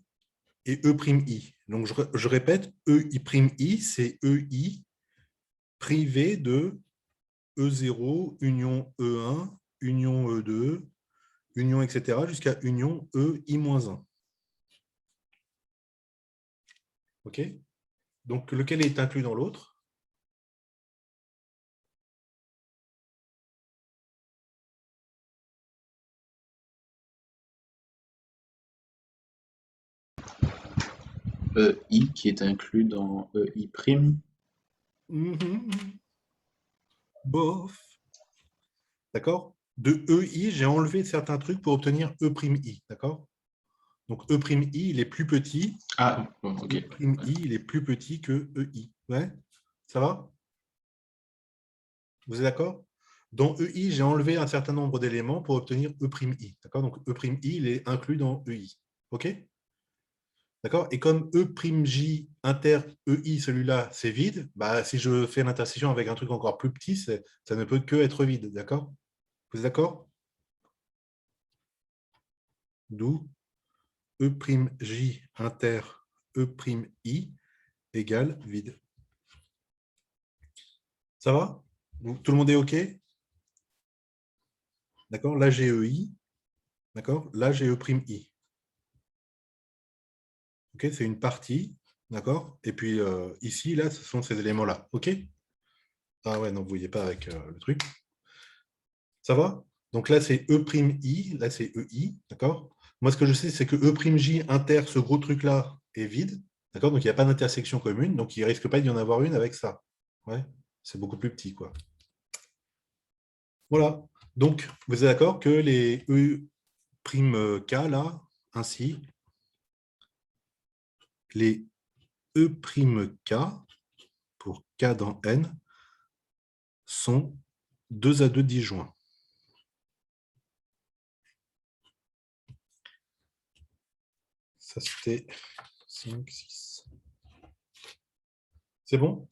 et E'I? Donc, je répète, EI', c'est EI privé de E0, union E1, union E2, union, etc., jusqu'à union EI-1. OK? Donc, lequel est inclus dans l'autre? I qui est inclus dans EI'. Bof. D'accord? De EI, j'ai enlevé certains trucs pour obtenir E'I. D'accord? Donc, E'I, il est plus petit. Ah, bon, ok. E'I, il est plus petit que EI. Ouais? Ça va? Vous êtes d'accord? Dans EI, j'ai enlevé un certain nombre d'éléments pour obtenir E'I. D'accord? Donc, E'I, il est inclus dans EI. OK? D'accord? Et comme E'J inter EI, celui-là, c'est vide, si je fais l'intersection avec un truc encore plus petit, ça ne peut que être vide. D'accord? Vous êtes d'accord? D'où E'J inter E'I égale vide. Ça va? Donc, tout le monde est OK? D'accord? Là, j'ai EI. D'accord? Là, j'ai E'I. OK? C'est une partie. D'accord? Et puis, ici, là, ce sont ces éléments-là. OK? Ah ouais, non, vous ne voyez pas avec le truc. Ça va? Donc là, c'est E'I. Là, c'est EI. D'accord? Moi, ce que je sais, c'est que E'J inter, ce gros truc-là, est vide. D'accord? Donc, il n'y a pas d'intersection commune. Donc, il ne risque pas d'y en avoir une avec ça. Ouais? C'est beaucoup plus petit, quoi. Voilà. Donc, vous êtes d'accord que les E'K, là, ainsi, les E'K, pour K dans N, sont 2 à 2 disjoints. Ça, c'était 5, 6. C'est bon?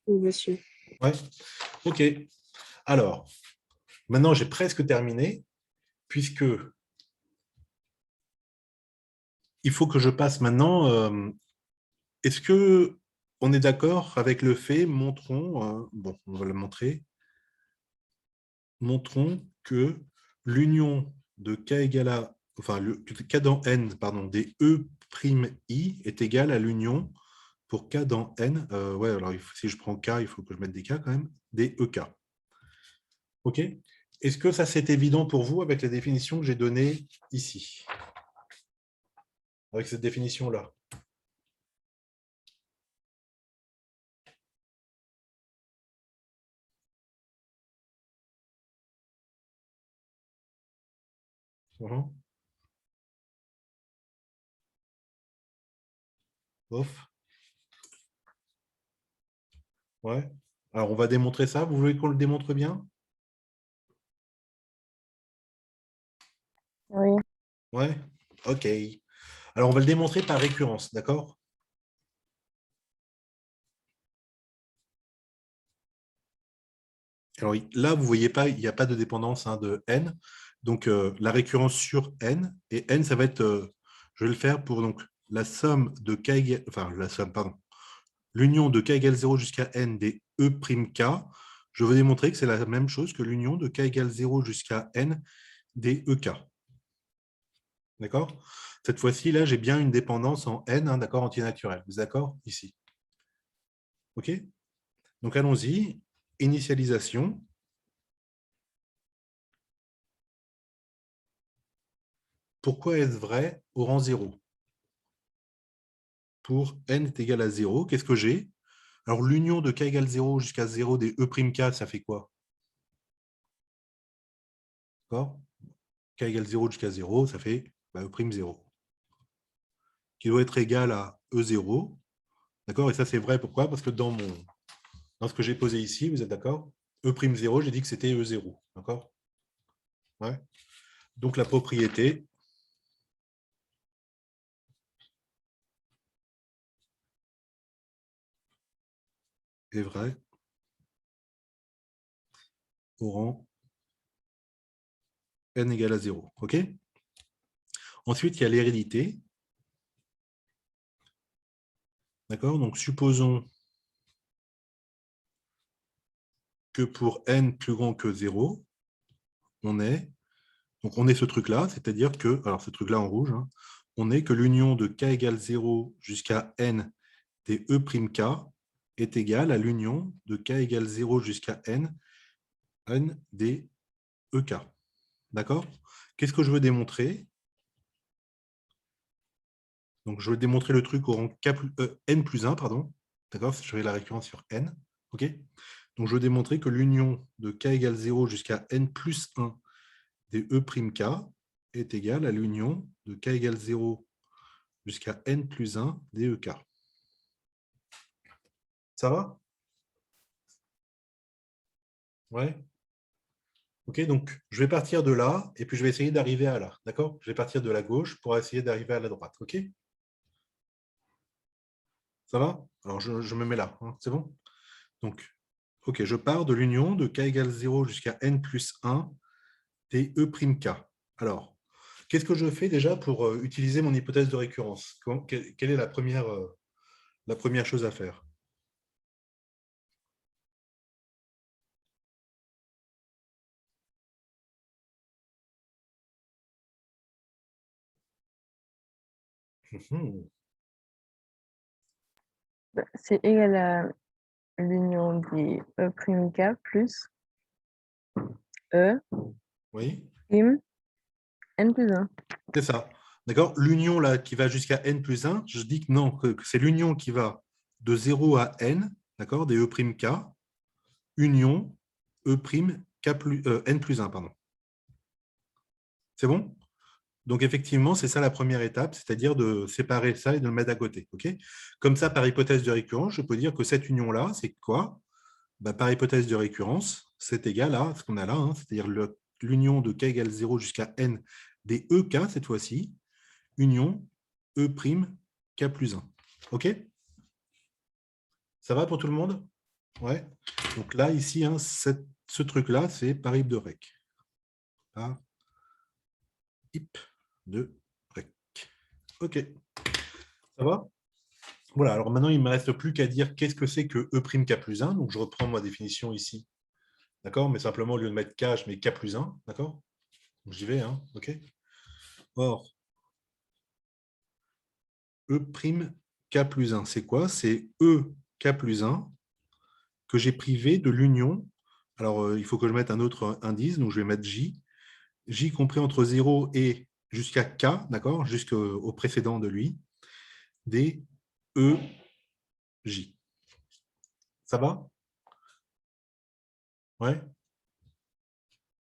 Oui, monsieur. Ouais. OK. Alors, maintenant, j'ai presque terminé, puisque il faut que je passe maintenant. Est-ce que on est d'accord avec le fait, montrons, bon, on va le montrer, montrons que l'union de K égale à, enfin, K dans N, pardon, des E'(I) est égale à l'union pour K dans N, ouais, alors si je prends K, il faut que je mette des K quand même, des EK. OK? Est-ce que ça, c'est évident pour vous avec la définition que j'ai donnée ici? Avec cette définition-là? Bof. Ouais. Alors, on va démontrer ça. Vous voulez qu'on le démontre bien? Oui. Ouais. OK. Alors, on va le démontrer par récurrence, d'accord? Alors, là, vous ne voyez pas, il n'y a pas de dépendance de n. Donc, la récurrence sur n, et n, ça va être, je vais le faire pour donc, la somme de k égale, enfin, la somme, pardon, l'union de k égale 0 jusqu'à n des E'(K. Je veux démontrer que c'est la même chose que l'union de k égale 0 jusqu'à n des EK. D'accord? Cette fois-ci, là, j'ai bien une dépendance en n, d'accord, antinaturelle. Vous êtes d'accord? Ici. OK? Donc, allons-y. Initialisation. Pourquoi est-ce vrai au rang 0? Pour n est égal à 0, qu'est-ce que j'ai? Alors, l'union de k égale 0 jusqu'à 0 des E'(K, ça fait quoi? D'accord? K égale 0 jusqu'à 0, ça fait E'0, qui doit être égal à E0. D'accord? Et ça, c'est vrai, pourquoi? Parce que dans ce que j'ai posé ici, vous êtes d'accord? E'0, j'ai dit que c'était E0. D'accord? Ouais. Donc, la propriété est vraie au rang n égale à 0. OK? Ensuite, il y a l'hérédité. D'accord? Donc, supposons que pour n plus grand que 0, on est ce truc-là, c'est-à-dire que, alors ce truc-là en rouge, hein, on est que l'union de k égale 0 jusqu'à n des E'(K) est égale à l'union de k égale 0 jusqu'à n des EK. D'accord? Qu'est-ce que je veux démontrer? Donc, je veux démontrer le truc au rang n plus 1, pardon. D'accord? Je fais la récurrence sur n. OK? Donc, je veux démontrer que l'union de k égale 0 jusqu'à n plus 1 des E'(K) est égale à l'union de k égale 0 jusqu'à n plus 1 des EK. Ça va? Ouais. OK, donc je vais partir de là et puis je vais essayer d'arriver à là. D'accord? Je vais partir de la gauche pour essayer d'arriver à la droite. OK? Ça va? Alors je me mets là. Hein, c'est bon? Donc, OK, je pars de l'union de k égale 0 jusqu'à n plus 1 des E'(K). Alors, qu'est-ce que je fais déjà pour utiliser mon hypothèse de récurrence? Quelle est la première chose à faire? C'est égal à l'union des E'(K) plus E' Oui, n plus 1. c'est ça. D'accord? L'union là qui va jusqu'à n plus 1, je dis que non, que c'est l'union qui va de 0 à n, d'accord, des E'(K), union n plus 1, pardon. C'est bon? Donc, effectivement, c'est ça la première étape, c'est-à-dire de séparer ça et de le mettre à côté. OK? Comme ça, par hypothèse de récurrence, je peux dire que cette union-là, c'est quoi? Par hypothèse de récurrence, c'est égal à ce qu'on a là, hein, c'est-à-dire l'union de k égale 0 jusqu'à n des EK, cette fois-ci, union E' K plus 1. OK? Ça va pour tout le monde? Ouais. Donc là, ici, hein, ce truc-là, c'est par IP de rec. Par IP de rec. OK. Ça va? Voilà, alors maintenant, il ne me reste plus qu'à dire qu'est-ce que c'est que E'K plus 1. Donc, je reprends ma définition ici. D'accord? Mais simplement, au lieu de mettre K, je mets K plus 1. D'accord? J'y vais, hein? OK? Or, E'K plus 1, c'est quoi? C'est EK plus 1 que j'ai privé de l'union. Alors, il faut que je mette un autre indice, donc je vais mettre J. J compris entre 0 et jusqu'à K, d'accord? Jusqu'au précédent de lui, des EJ. Ça va? Ouais?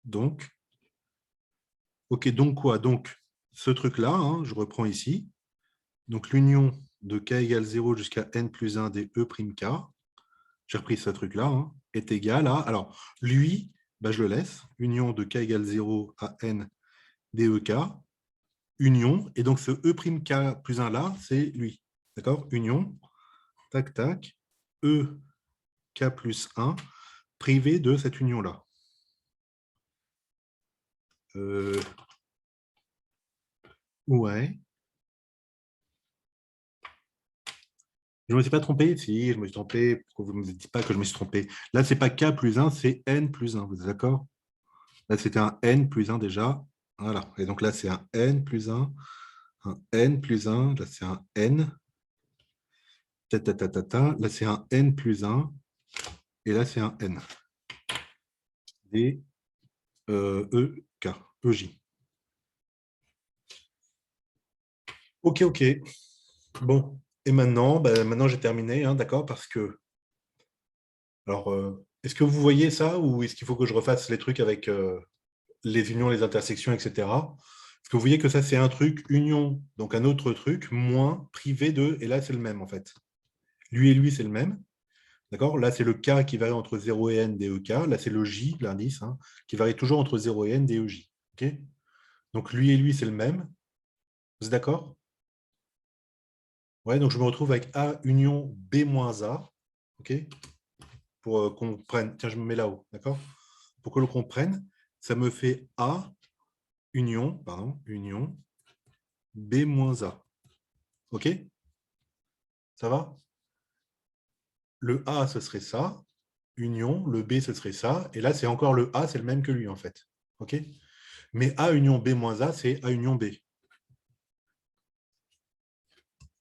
Donc, OK, donc quoi? Donc, ce truc-là, hein, je reprends ici. Donc, l'union de K égale 0 jusqu'à N plus 1 des E'K, j'ai repris ce truc-là, hein, est égal à... Alors, lui, bah, je le laisse. Union de K égale 0 à N des EK, union. Et donc, ce E'K plus 1 là, c'est lui. D'accord? Union, tac, tac, EK plus 1, privé de cette union-là. Ouais. Je ne me suis pas trompé? Si, je me suis trompé. Pourquoi vous ne me dites pas que je me suis trompé? Là, ce n'est pas K plus 1, c'est N plus 1. Vous êtes d'accord? Là, c'était un N plus 1 déjà. Voilà. Et donc là, c'est un N plus 1, un N plus 1. Là, c'est un N. Ta, ta, ta, ta, ta. Là, c'est un N plus 1. Et là, c'est un N. D, E, K, EJ. OK, OK. Bon. Et maintenant, maintenant j'ai terminé, hein, d'accord? Parce que... Alors, est-ce que vous voyez ça ou est-ce qu'il faut que je refasse les trucs avec les unions, les intersections, etc. Est-ce que vous voyez que ça, c'est un truc, union, donc un autre truc, moins privé de, et là, c'est le même, en fait. Lui et lui, c'est le même. D'accord? Là, c'est le K qui varie entre 0 et N des EK. Là, c'est le J, l'indice, hein, qui varie toujours entre 0 et N des EJ. OK? Donc, lui et lui, c'est le même. Vous êtes d'accord? Ouais, donc je me retrouve avec A union B moins A. OK? Pour qu'on prenne. Tiens, je me mets là-haut. D'accord? Pour que l'on comprenne, ça me fait A union B moins A. OK? Ça va? Le A, ce serait ça. Union, le B, ce serait ça. Et là, c'est encore le A, c'est le même que lui, en fait. OK? Mais A union B moins A, c'est A union B.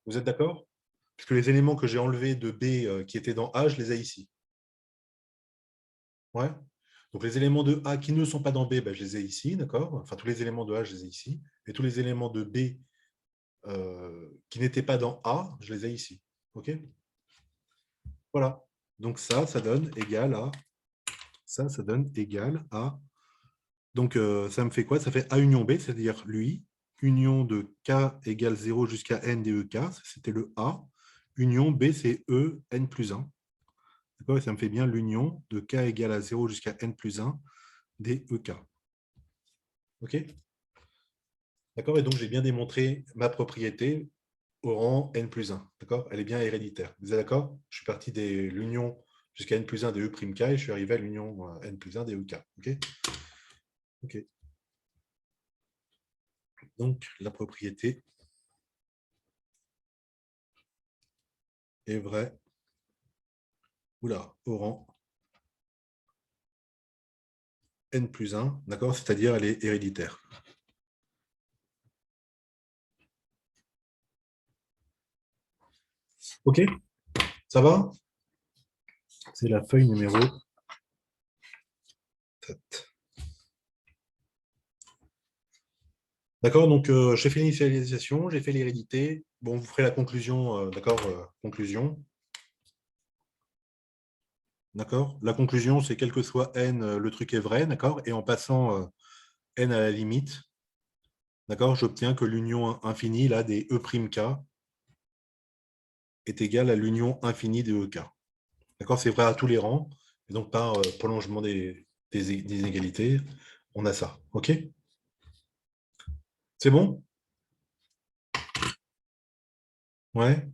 Vous êtes d'accord? Parce que les éléments que j'ai enlevés de B qui étaient dans A, je les ai ici. Ouais? Donc, les éléments de A qui ne sont pas dans B, je les ai ici, d'accord? Enfin, tous les éléments de A, je les ai ici. Et tous les éléments de B qui n'étaient pas dans A, je les ai ici. OK? Voilà. Donc, ça donne égal à... Ça donne égal à... Donc, ça me fait quoi? Ça fait A union B, c'est-à-dire lui, union de K égale 0 jusqu'à N des EK, c'était le A. Union B, c'est E, N plus 1. D'accord? Et ça me fait bien l'union de K égale à 0 jusqu'à N plus 1 des EK. OK? D'accord? Et donc, j'ai bien démontré ma propriété au rang N plus 1. D'accord? Elle est bien héréditaire. Vous êtes d'accord? Je suis parti de l'union jusqu'à N plus 1 des E'K et je suis arrivé à l'union N plus 1 des EK. OK? OK. Donc, la propriété est vraie. Oula, au rang N plus 1, d'accord? C'est-à-dire elle est héréditaire. OK? Ça va? C'est la feuille numéro 7. D'accord? Donc, j'ai fait l'initialisation, j'ai fait l'hérédité. Bon, vous ferez la conclusion, d'accord? Conclusion. D'accord? La conclusion, c'est quel que soit n, le truc est vrai, d'accord? Et en passant n à la limite, d'accord, j'obtiens que l'union infinie là, des E'K est égale à l'union infinie des EK. D'accord? C'est vrai à tous les rangs. Et donc, par prolongement des inégalités, on a ça. OK? C'est bon? Ouais?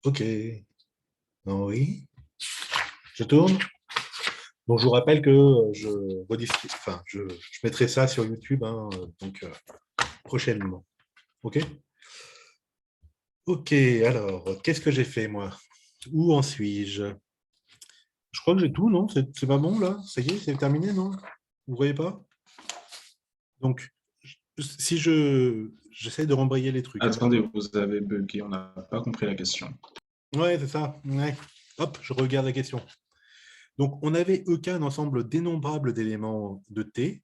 OK. Oui. Je tourne. Donc, je vous rappelle que je mettrai ça sur YouTube hein, donc, prochainement. OK? OK, alors, qu'est-ce que j'ai fait, moi? Où en suis-je? Je crois que j'ai tout, non? C'est pas bon, là? Ça y est, c'est terminé, non? Vous ne voyez pas? Donc, si j'essaie de rembrayer les trucs. Hein. Attendez, vous avez bugué, on n'a pas compris la question. Ouais, c'est ça. Ouais. Hop, je regarde la question. Donc, on avait EK un ensemble dénombrable d'éléments de T,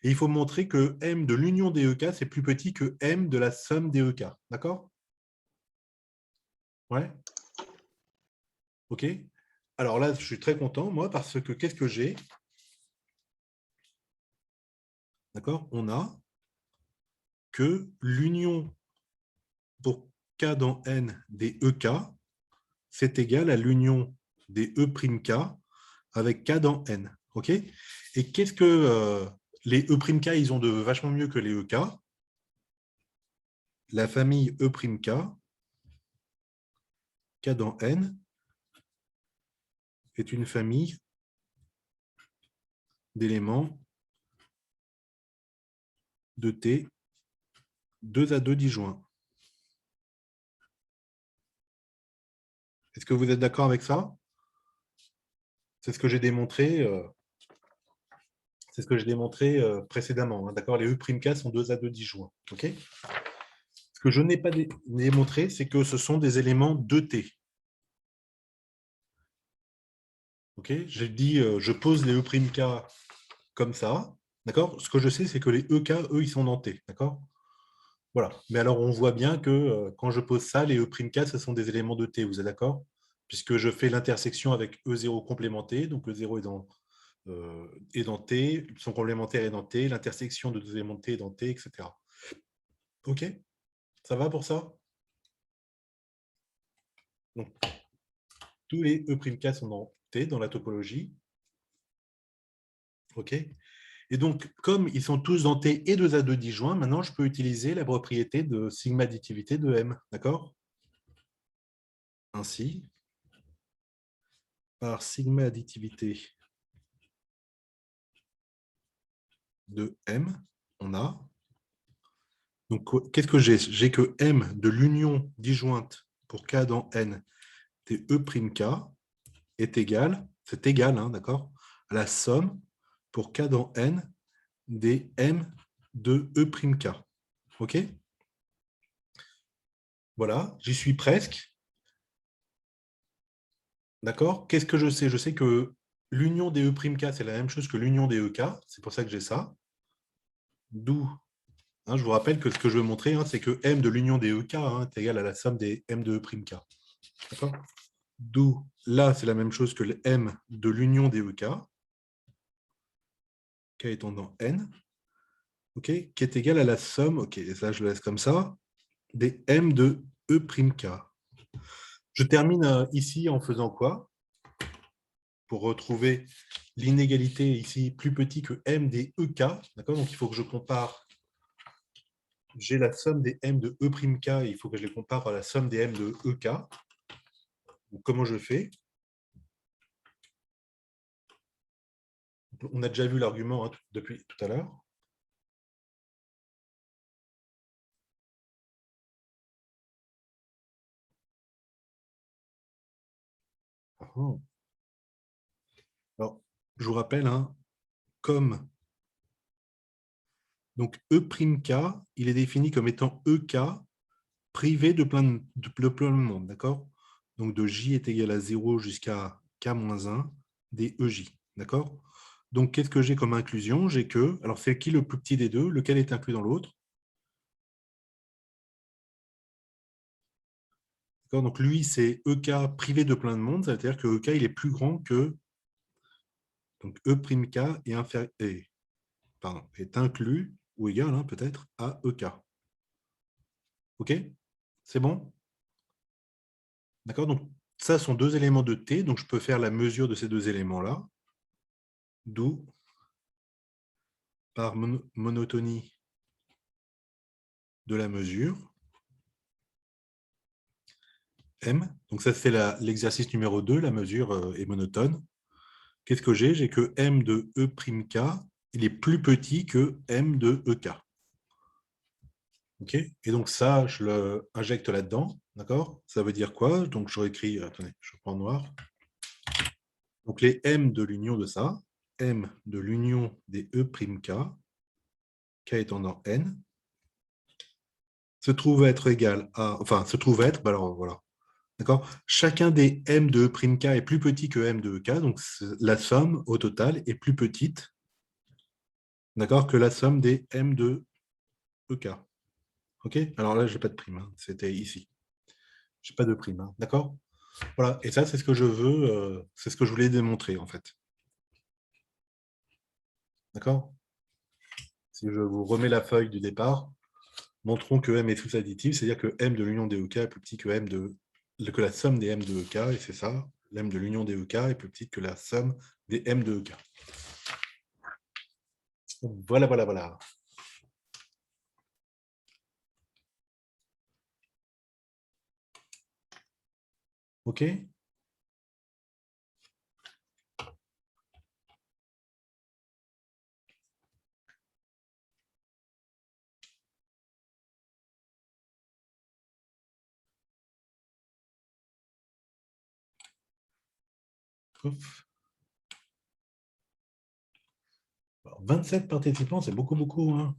et il faut montrer que M de l'union des EK, c'est plus petit que M de la somme des EK. D'accord? Ouais? OK? Alors là, je suis très content, moi, parce que qu'est-ce que j'ai? D'accord? On a que l'union pour K dans N des EK, c'est égal à l'union des E'K avec K dans N. OK? Et qu'est-ce que les E'K, ils ont de vachement mieux que les EK? La famille E'K, K dans N, est une famille d'éléments de T 2 à 2 disjoints. Est-ce que vous êtes d'accord avec ça? C'est ce que j'ai démontré. C'est ce que j'ai démontré précédemment. Hein, d'accord? Les E'K sont 2 à 2 disjoints. OK? Ce que je n'ai pas démontré, c'est que ce sont des éléments de T. OK? J'ai dit, je pose les E'K comme ça. D'accord? Ce que je sais, c'est que les EK, eux, ils sont dans T. D'accord? Voilà. Mais alors, on voit bien que quand je pose ça, les E'K, ce sont des éléments de T. Vous êtes d'accord? Puisque je fais l'intersection avec E0 complémenté. Donc, E0 est dans T, son complémentaire est dans T, l'intersection de deux éléments de T est dans T, etc. OK? Ça va pour ça? Donc, tous les E'K sont dans T, dans la topologie. OK? Et donc, comme ils sont tous dans T et 2 à 2 disjoints, maintenant, je peux utiliser la propriété de sigma additivité de M. D'accord? Ainsi, par sigma additivité de M, on a... Donc, qu'est-ce que j'ai? J'ai que M de l'union disjointe pour K dans N des E'K est égal, c'est égal, hein, d'accord, à la somme pour K dans N des M de E'K. OK? Voilà, j'y suis presque. D'accord? Qu'est-ce que je sais? Je sais que l'union des E'K, c'est la même chose que l'union des EK. C'est pour ça que j'ai ça. D'où, hein, je vous rappelle que ce que je veux montrer, hein, c'est que M de l'union des EK hein, est égal à la somme des M de E'K. D'accord? D'où, là, c'est la même chose que le M de l'union des EK, K étant dans N, okay, qui est égal à la somme, ok, et ça, je le laisse comme ça, des M de E'K. Je termine ici en faisant quoi? Pour retrouver l'inégalité ici plus petit que M des EK, d'accord? Donc, il faut que je compare, j'ai la somme des M de E'K, il faut que je les compare à la somme des M de EK. Donc, comment je fais? On a déjà vu l'argument hein, depuis tout à l'heure. Alors, je vous rappelle, hein, comme donc E'K, il est défini comme étant EK privé de plein de monde, d'accord? Donc de J est égal à 0 jusqu'à K-1 des EJ, d'accord? Donc qu'est-ce que j'ai comme inclusion? J'ai que, alors c'est qui le plus petit des deux? Lequel est inclus dans l'autre? Donc lui, c'est EK privé de plein de monde, ça veut dire que EK il est plus grand que donc E'K est inclus ou égal hein, peut-être à EK. OK? C'est bon? D'accord? Donc ça sont deux éléments de T, donc je peux faire la mesure de ces deux éléments-là, d'où, par monotonie de la mesure, M. Donc ça, c'est l'exercice numéro 2, la mesure est monotone. Qu'est-ce que j'ai? J'ai que M de E'K, il est plus petit que M de Ek. OK? Et donc ça, je le injecte là-dedans. D'accord? Ça veut dire quoi? Donc je réécris, attendez, je prends en noir. Donc les M de l'union de ça, M de l'union des E'K, K étant dans N, se trouve être égal à, enfin, se trouve être, bah alors voilà, d'accord? Chacun des M de E'K est plus petit que M de Ek, donc la somme au total est plus petite, d'accord, que la somme des M de Ek. OK? Alors là, je n'ai pas de prime, hein, c'était ici. Je n'ai pas de prime, hein, d'accord? Voilà, et ça, c'est ce que je veux, c'est ce que je voulais démontrer, en fait. D'accord? Si je vous remets la feuille du départ, montrons que M est tous additif, c'est-à-dire que M de l'union des EK est plus petit que que la somme des M de EK, et c'est ça, l'M de l'union des EK est plus petite que la somme des M de EK. Voilà, voilà, voilà. OK? Ouf. Alors, 27 participants, c'est beaucoup, beaucoup, hein.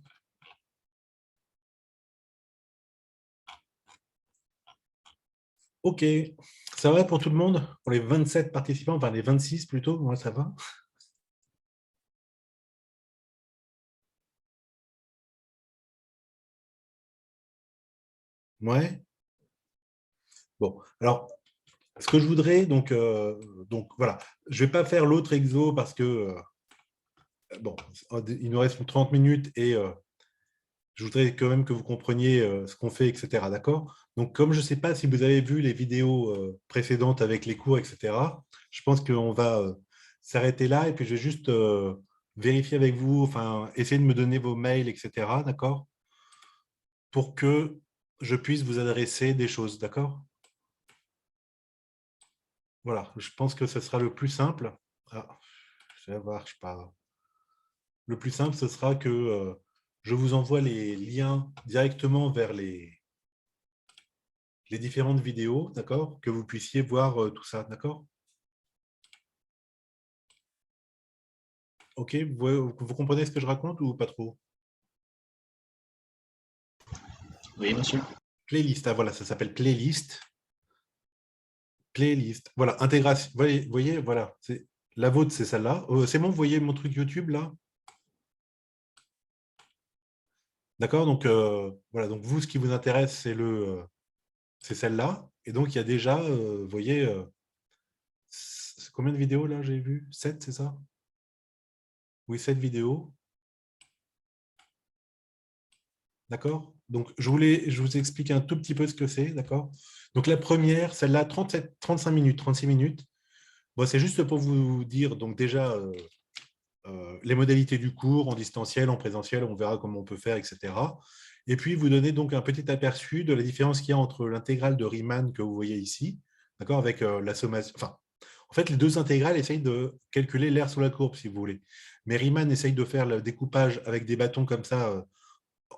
OK. Ça va pour tout le monde? Pour les 27 participants, enfin les 26 plutôt, moi ça va? Ouais. Bon, alors, ce que je voudrais, donc voilà, je ne vais pas faire l'autre exo parce que, bon, il nous reste 30 minutes et je voudrais quand même que vous compreniez ce qu'on fait, etc. D'accord? Donc, comme je ne sais pas si vous avez vu les vidéos précédentes avec les cours, etc., je pense qu'on va s'arrêter là et puis je vais juste vérifier avec vous, enfin, essayer de me donner vos mails, etc. D'accord? Pour que je puisse vous adresser des choses, d'accord? Voilà, je pense que ce sera le plus simple. Ah, ça marche pas. Le plus simple, ce sera que je vous envoie les liens directement vers les différentes vidéos, d'accord? Que vous puissiez voir tout ça, d'accord? OK, vous comprenez ce que je raconte ou pas trop? Oui, monsieur. Playlist, ah, voilà, ça s'appelle playlist. Playlist, voilà, intégration. Voyez, voilà, la vôtre, c'est celle-là. C'est bon, vous voyez mon truc YouTube, là? D'accord, donc voilà, donc vous, ce qui vous intéresse, c'est celle-là. Et donc, il y a déjà, vous voyez, combien de vidéos là j'ai vu? 7, c'est ça? Oui, 7 vidéos. D'accord? Donc, je vous explique un tout petit peu ce que c'est, d'accord? Donc, la première, celle-là, 35 minutes, 36 minutes. Bon, c'est juste pour vous dire, donc déjà, les modalités du cours, en distanciel, en présentiel, on verra comment on peut faire, etc. Et puis, vous donner donc un petit aperçu de la différence qu'il y a entre l'intégrale de Riemann que vous voyez ici, d'accord, avec la sommation. Enfin, en fait, les deux intégrales essayent de calculer l'aire sous la courbe, si vous voulez. Mais Riemann essaye de faire le découpage avec des bâtons comme ça,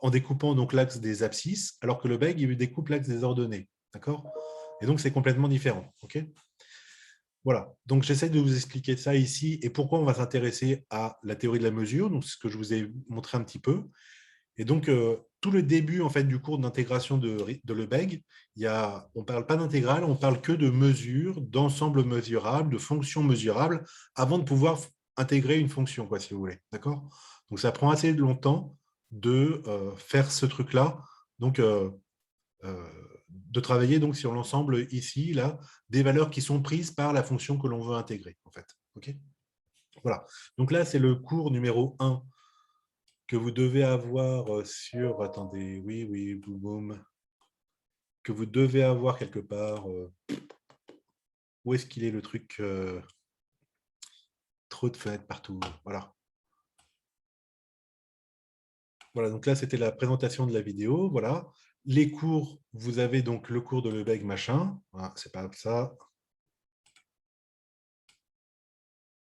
en découpant donc l'axe des abscisses, alors que le Bègue, il découpe l'axe des ordonnées. D'accord? Et donc, c'est complètement différent. OK? Voilà, donc j'essaie de vous expliquer ça ici et pourquoi on va s'intéresser à la théorie de la mesure, donc ce que je vous ai montré un petit peu. Et donc, tout le début en fait, du cours d'intégration de Lebesgue, on ne parle pas d'intégrale, on parle que de mesures, d'ensemble mesurable, de fonctions mesurables, avant de pouvoir intégrer une fonction, quoi, si vous voulez. D'accord? Donc, ça prend assez longtemps de faire ce truc-là. Donc, de travailler donc sur l'ensemble ici, là, des valeurs qui sont prises par la fonction que l'on veut intégrer, en fait. OK? Voilà. Donc là, c'est le cours numéro 1 que vous devez avoir sur... Attendez, oui, oui, boum, boum. Que vous devez avoir quelque part. Où est-ce qu'il est le truc trop de fenêtres partout. Voilà. Voilà, donc là, c'était la présentation de la vidéo. Voilà. Les cours, vous avez donc le cours de Lebesgue, machin. Voilà, c'est pas ça.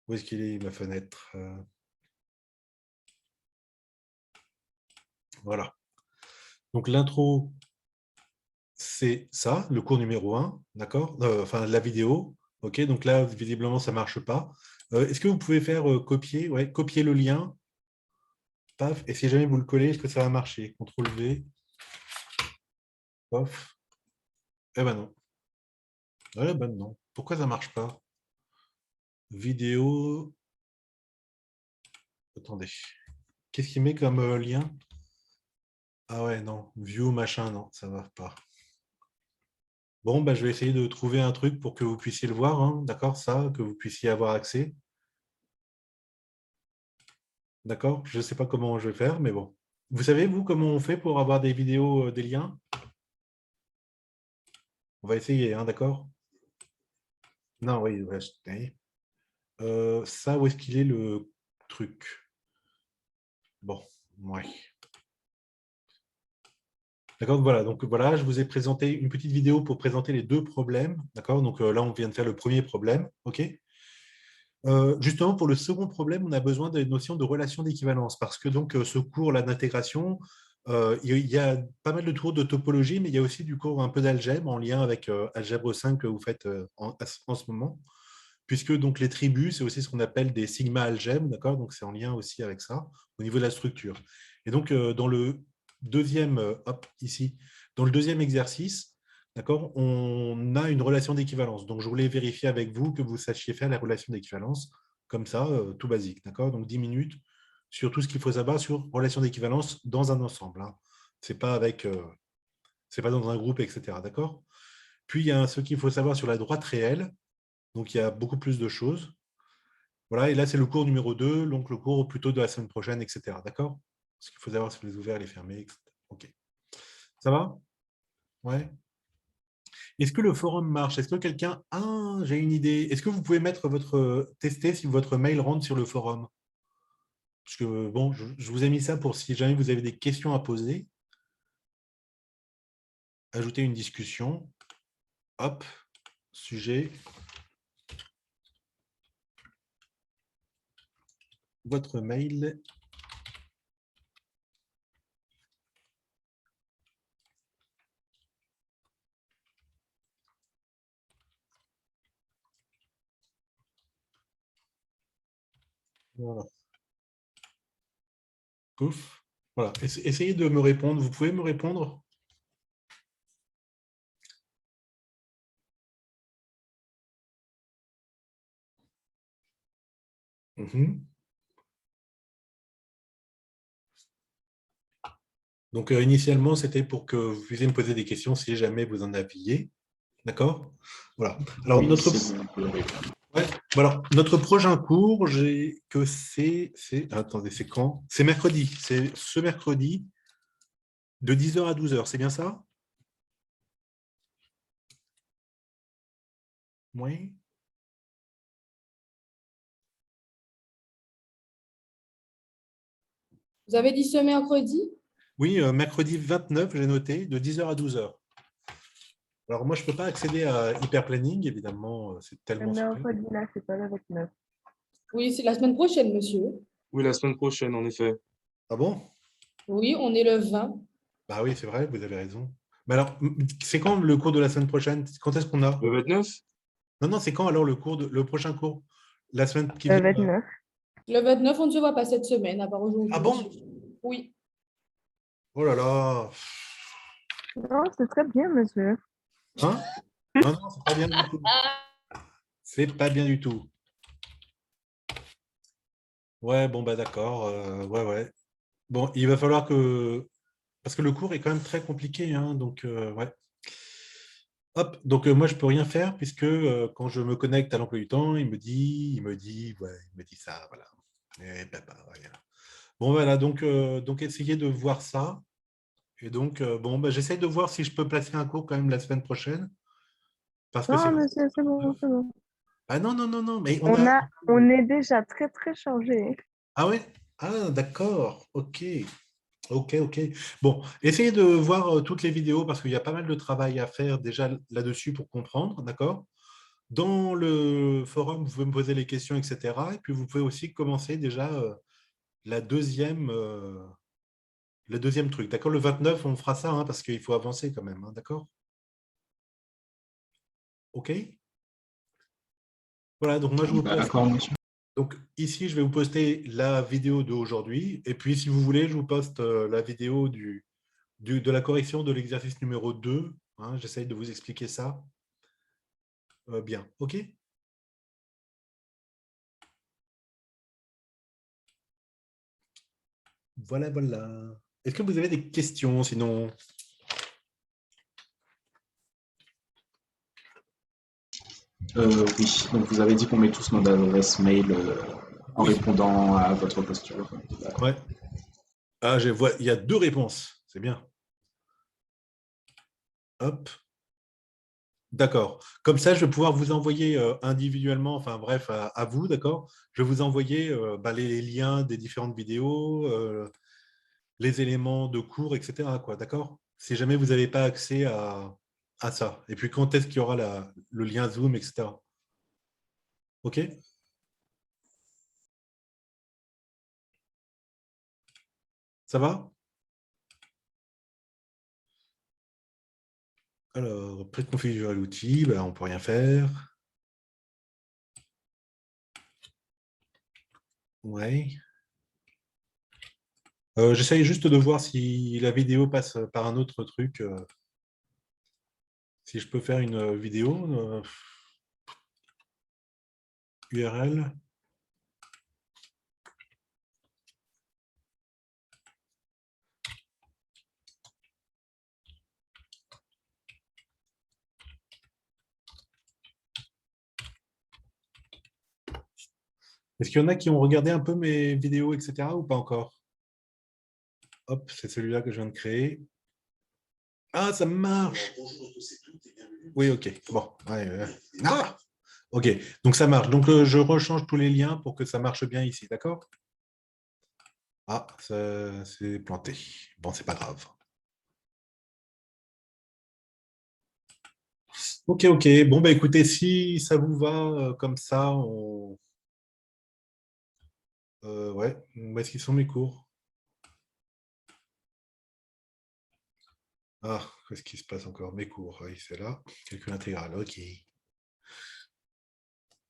Où est-ce qu'il est, ma fenêtre Voilà. Donc l'intro, c'est ça, le cours numéro 1, d'accord enfin, la vidéo. OK, donc là, visiblement, ça ne marche pas. Est-ce que vous pouvez faire copier, ouais, copier le lien paf, et si jamais vous le collez, est-ce que ça va marcher? CTRL V. Paf. Eh ben non. Eh ben non. Pourquoi ça ne marche pas? Vidéo. Attendez. Qu'est-ce qu'il met comme lien? Ah ouais, non. View, machin, non, ça ne va pas. Bon, bah, je vais essayer de trouver un truc pour que vous puissiez le voir, hein, d'accord, ça, que vous puissiez avoir accès. D'accord? Je ne sais pas comment je vais faire, mais bon. Vous savez, vous, comment on fait pour avoir des vidéos, des liens? On va essayer, hein, d'accord? Non, oui, ouais, ça, où est-ce qu'il est le truc? Bon, ouais. D'accord, voilà. Donc voilà, je vous ai présenté une petite vidéo pour présenter les deux problèmes. D'accord, donc là, on vient de faire le premier problème. OK. Justement, pour le second problème, on a besoin des notions de relation d'équivalence parce que donc ce cours-là d'intégration, il y a pas mal de cours de topologie, mais il y a aussi du cours un peu d'algèbre en lien avec Algèbre 5 que vous faites en ce moment, puisque donc les tribus, c'est aussi ce qu'on appelle des sigma algèbres, d'accord? Donc c'est en lien aussi avec ça au niveau de la structure. Et donc dans le deuxième, hop, ici, dans le deuxième exercice, d'accord, on a une relation d'équivalence. Donc, je voulais vérifier avec vous que vous sachiez faire la relation d'équivalence, comme ça, tout basique. D'accord? Donc, 10 minutes sur tout ce qu'il faut savoir sur relation d'équivalence dans un ensemble. Hein. Ce n'est pas avec, c'est pas dans un groupe, etc. D'accord? Puis, il y a ce qu'il faut savoir sur la droite réelle. Donc, il y a beaucoup plus de choses. Voilà, et là, c'est le cours numéro 2, donc le cours plutôt de la semaine prochaine, etc. D'accord? Ce qu'il faut savoir sur les ouverts, les fermés, etc. OK. Ça va? Ouais. Est-ce que le forum marche? Est-ce que quelqu'un... Ah, j'ai une idée. Est-ce que vous pouvez mettre votre... tester si votre mail rentre sur le forum? Parce que, bon, je vous ai mis ça pour si jamais vous avez des questions à poser. Ajouter une discussion. Hop, sujet. Votre mail. Voilà. Pouf. Voilà. Essayez de me répondre. Vous pouvez me répondre? Mhm. Donc, initialement, c'était pour que vous puissiez me poser des questions si jamais vous en aviez. D'accord? Voilà. Alors, Oui, notre... c'est bon. Ouais. Voilà. Notre prochain cours, j'ai que c'est... Attendez, c'est quand? C'est mercredi. C'est ce mercredi de 10h à 12h. C'est bien ça? Oui. Vous avez dit ce mercredi? Oui, mercredi 29, j'ai noté, de 10h à 12h. Alors, moi, je ne peux pas accéder à Hyperplanning, évidemment, c'est Le tellement secret. mercredi, là, c'est pas le 29. Oui, c'est la semaine prochaine, monsieur. Oui, la semaine prochaine, en effet. Ah bon? Oui, on est le 20. Bah oui, c'est vrai, vous avez raison. Mais alors, c'est quand le cours de la semaine prochaine? Quand est-ce qu'on a? Le 29? Non, non, c'est quand alors le prochain cours? La semaine qui Le vient? 29. Le 29, on ne se voit pas cette semaine, à part aujourd'hui, Ah bon? monsieur. Oui. Oh là là. Non, c'est très bien, monsieur. Hein? Non, non, c'est pas bien du tout. C'est pas bien du tout. Ouais, bon, bah d'accord. Ouais, ouais. Bon, il va falloir que... Parce que le cours est quand même très compliqué, hein, donc ouais. Hop, donc moi je peux rien faire puisque quand je me connecte à l'emploi du temps, il me dit ça, voilà. Et ben, bah, rien. Bon voilà, donc essayez de voir ça. Et donc bon, bah, j'essaie de voir si je peux placer un cours quand même la semaine prochaine. Parce que Non, monsieur, c'est bon, c'est bon. Ah non, non, non, non, mais on a... On est déjà très, très chargé. Ah ouais? Ah, d'accord. Ok. Ok, ok. Bon, essayez de voir toutes les vidéos parce qu'il y a pas mal de travail à faire déjà là-dessus pour comprendre, d'accord? Dans le forum, vous pouvez me poser les questions, etc. Et puis, vous pouvez aussi commencer déjà la deuxième, le deuxième truc, d'accord? Le 29, on fera ça, hein, parce qu'il faut avancer quand même, hein, d'accord? OK? Voilà, donc moi, je vous poste. D'accord, monsieur. Donc, ici, je vais vous poster la vidéo d'aujourd'hui. Et puis, si vous voulez, je vous poste la vidéo de la correction de l'exercice numéro 2. Hein, j'essaye de vous expliquer ça bien. OK? Voilà, voilà. Est-ce que vous avez des questions sinon? Oui, donc vous avez dit qu'on met tous nos adresses mail en Oui. répondant à votre posture. Ouais. Ah, il y a 2 réponses. C'est bien. Hop. D'accord. Comme ça, je vais pouvoir vous envoyer individuellement, enfin bref, à vous, d'accord? Je vais vous envoyer les liens des différentes vidéos, les éléments de cours, etc. quoi, d'accord? Si jamais vous n'avez pas accès à ça. Et puis, quand est-ce qu'il y aura le lien Zoom, etc. OK? Ça va? Alors, préconfigurer l'outil, ben, on ne peut rien faire. Ouais. J'essaye juste de voir si la vidéo passe par un autre truc. Si je peux faire une vidéo URL. Est-ce qu'il y en a qui ont regardé un peu mes vidéos, etc. ou pas encore? Hop, c'est celui-là que je viens de créer. Ah, ça marche. Oui, ok. Bon. Ah, ok. Donc ça marche. Donc je rechange tous les liens pour que ça marche bien ici, d'accord? Ah, ça c'est planté. Bon, c'est pas grave. Ok, ok. Bon, bah écoutez, si ça vous va comme ça, ouais, où est-ce qu'ils sont mes cours? Ah, qu'est-ce qui se passe encore? Mes cours, oui, c'est là. Calcul intégral, ok.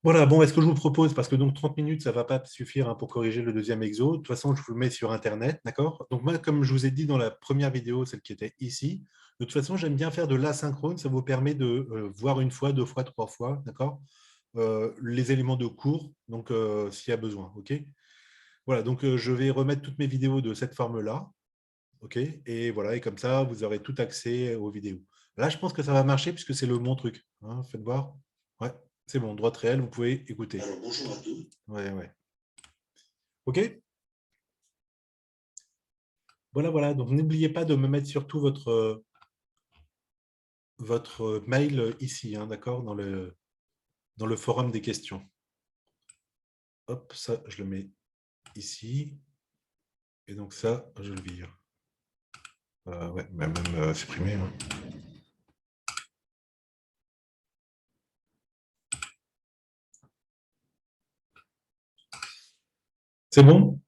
Voilà, bon, est-ce que je vous propose, parce que donc 30 minutes, ça ne va pas suffire hein, pour corriger le deuxième exo. De toute façon, je vous le mets sur Internet, d'accord? Donc moi, comme je vous ai dit dans la première vidéo, celle qui était ici, de toute façon, j'aime bien faire de l'asynchrone. Ça vous permet de voir une fois, 2 fois, 3 fois, d'accord? Les éléments de cours, donc s'il y a besoin, ok? Voilà, donc je vais remettre toutes mes vidéos de cette forme-là, ok? Et voilà, et comme ça, vous aurez tout accès aux vidéos. Là, je pense que ça va marcher puisque c'est le bon truc. Hein, faites voir. Ouais. C'est bon, droite réelle, vous pouvez écouter. Alors, bonjour à tous. Ouais, ouais. OK? Voilà, voilà. Donc, n'oubliez pas de me mettre surtout votre mail ici, hein, d'accord, dans le forum des questions. Hop, ça, je le mets ici. Et donc, ça, je le vire. Ouais, même supprimer. Hein. C'est bon?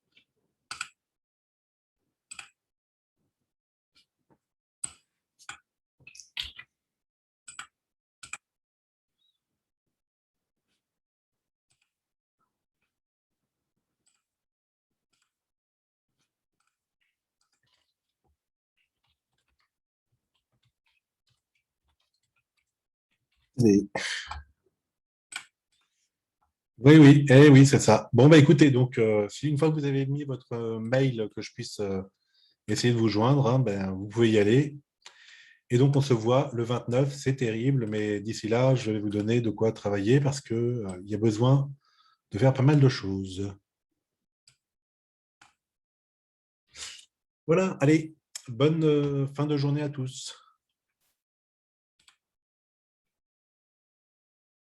Oui, oui, oui, oui, c'est ça. Bon, bah écoutez, donc, si une fois que vous avez mis votre mail, que je puisse essayer de vous joindre, hein, ben, vous pouvez y aller. Et donc, on se voit le 29, c'est terrible, mais d'ici là, je vais vous donner de quoi travailler parce qu'il y a besoin de faire pas mal de choses. Voilà, allez, bonne fin de journée à tous.